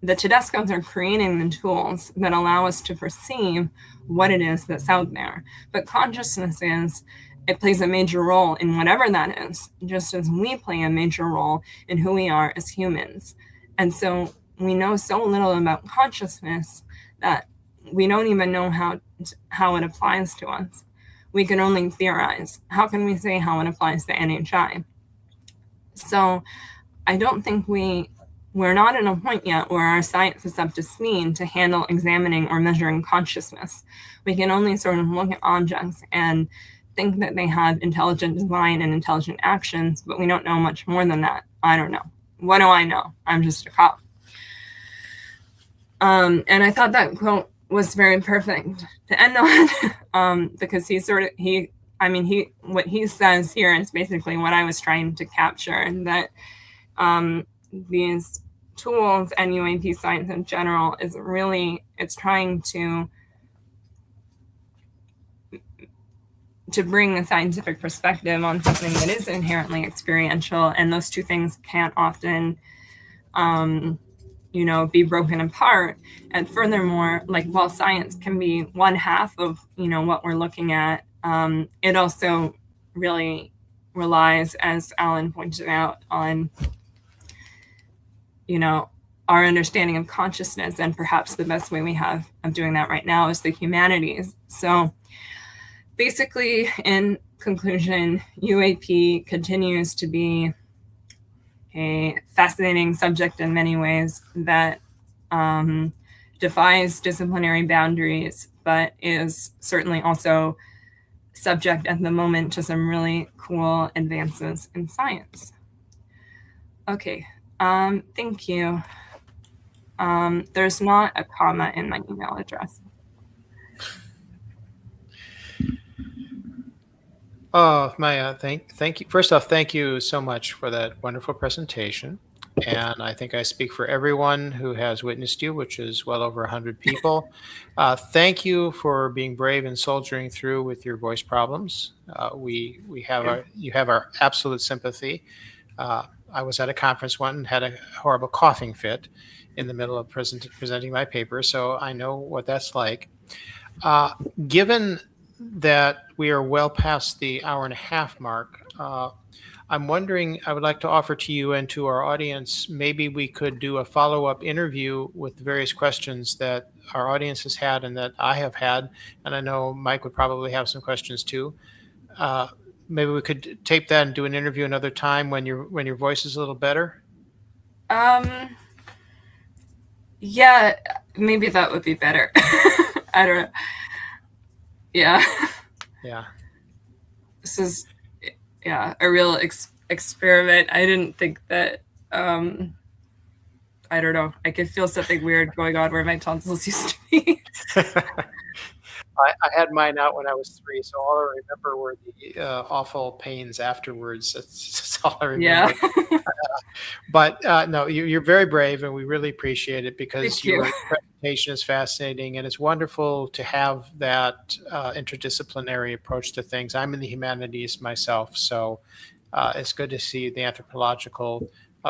The Tedescos are creating the tools that allow us to perceive what it is that's out there. But consciousness it plays a major role in whatever that is, just as we play a major role in who we are as humans. And so we know so little about consciousness that we don't even know how it applies to us. We can only theorize. How can we say how it applies to NHI? So I don't think we're not at a point yet where our science is up to speed to handle examining or measuring consciousness. We can only sort of look at objects and think that they have intelligent design and intelligent actions, but we don't know much more than that. I don't know. What do I know? I'm just a cop. And I thought that quote was very perfect to end on because what he says here is basically what I was trying to capture, and that these tools and UAP science in general it's trying to bring a scientific perspective on something that is inherently experiential, and those two things can't often be broken apart. And furthermore, while science can be one half of what we're looking at, it also really relies, as Alan pointed out, on our understanding of consciousness, and perhaps the best way we have of doing that right now is the humanities. So basically, in conclusion, UAP continues to be a fascinating subject in many ways that defies disciplinary boundaries, but is certainly also subject at the moment to some really cool advances in science. Okay, thank you. There's not a comma in my email address. Oh, Maya, thank you. First off, thank you so much for that wonderful presentation. And I think I speak for everyone who has witnessed you, which is well over 100 people. Thank you for being brave and soldiering through with your voice problems. You have our absolute sympathy. I was at a conference one and had a horrible coughing fit in the middle of presenting my paper, so I know what that's like. Given that we are well past the hour and a half mark, I'm wondering, I would like to offer to you and to our audience, maybe we could do a follow-up interview with the various questions that our audience has had and that I have had, and I know Mike would probably have some questions too. Maybe we could tape that and do an interview another time when your voice is a little better. Yeah, maybe that would be better. I don't know. Yeah. Yeah. This is a real experiment. I didn't think that I don't know. I could feel something weird going on where my tonsils used to be. I had mine out when I was 3, so all I remember were the awful pains afterwards. That's all I Yeah. remember. But no, you're very brave, and we really appreciate it because Thank you. your presentation is fascinating, and it's wonderful to have that interdisciplinary approach to things. I'm in the humanities myself, so it's good to see the anthropological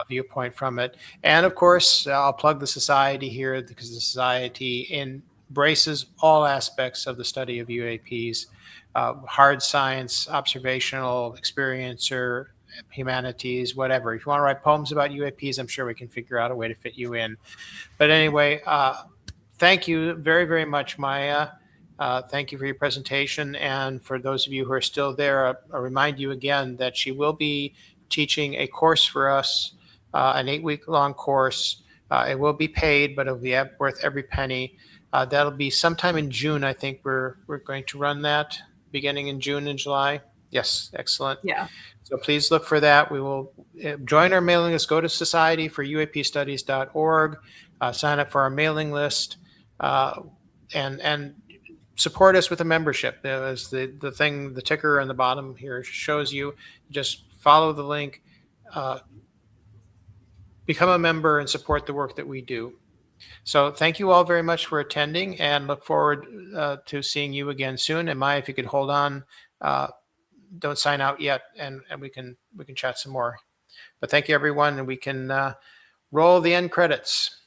viewpoint from it. And of course, I'll plug the society here because the society embraces all aspects of the study of UAPs, hard science, observational, experiencer, humanities, whatever. If you want to write poems about UAPs, I'm sure we can figure out a way to fit you in. But anyway, thank you very, very much, Maya. Thank you for your presentation. And for those of you who are still there, I'll remind you again that she will be teaching a course for us, an 8-week-long course. It will be paid, but it'll be worth every penny. That'll be sometime in June. I think we're going to run that beginning in June and July. Yes, excellent. Yeah. So please look for that. We will join our mailing list. Go to societyforuapstudies.org, sign up for our mailing list, and support us with a membership. As the thing, the ticker on the bottom here shows you, just follow the link, become a member, and support the work that we do. So thank you all very much for attending, and look forward to seeing you again soon. And Maya, if you could hold on, don't sign out yet, and we can chat some more. But thank you, everyone, and we can roll the end credits.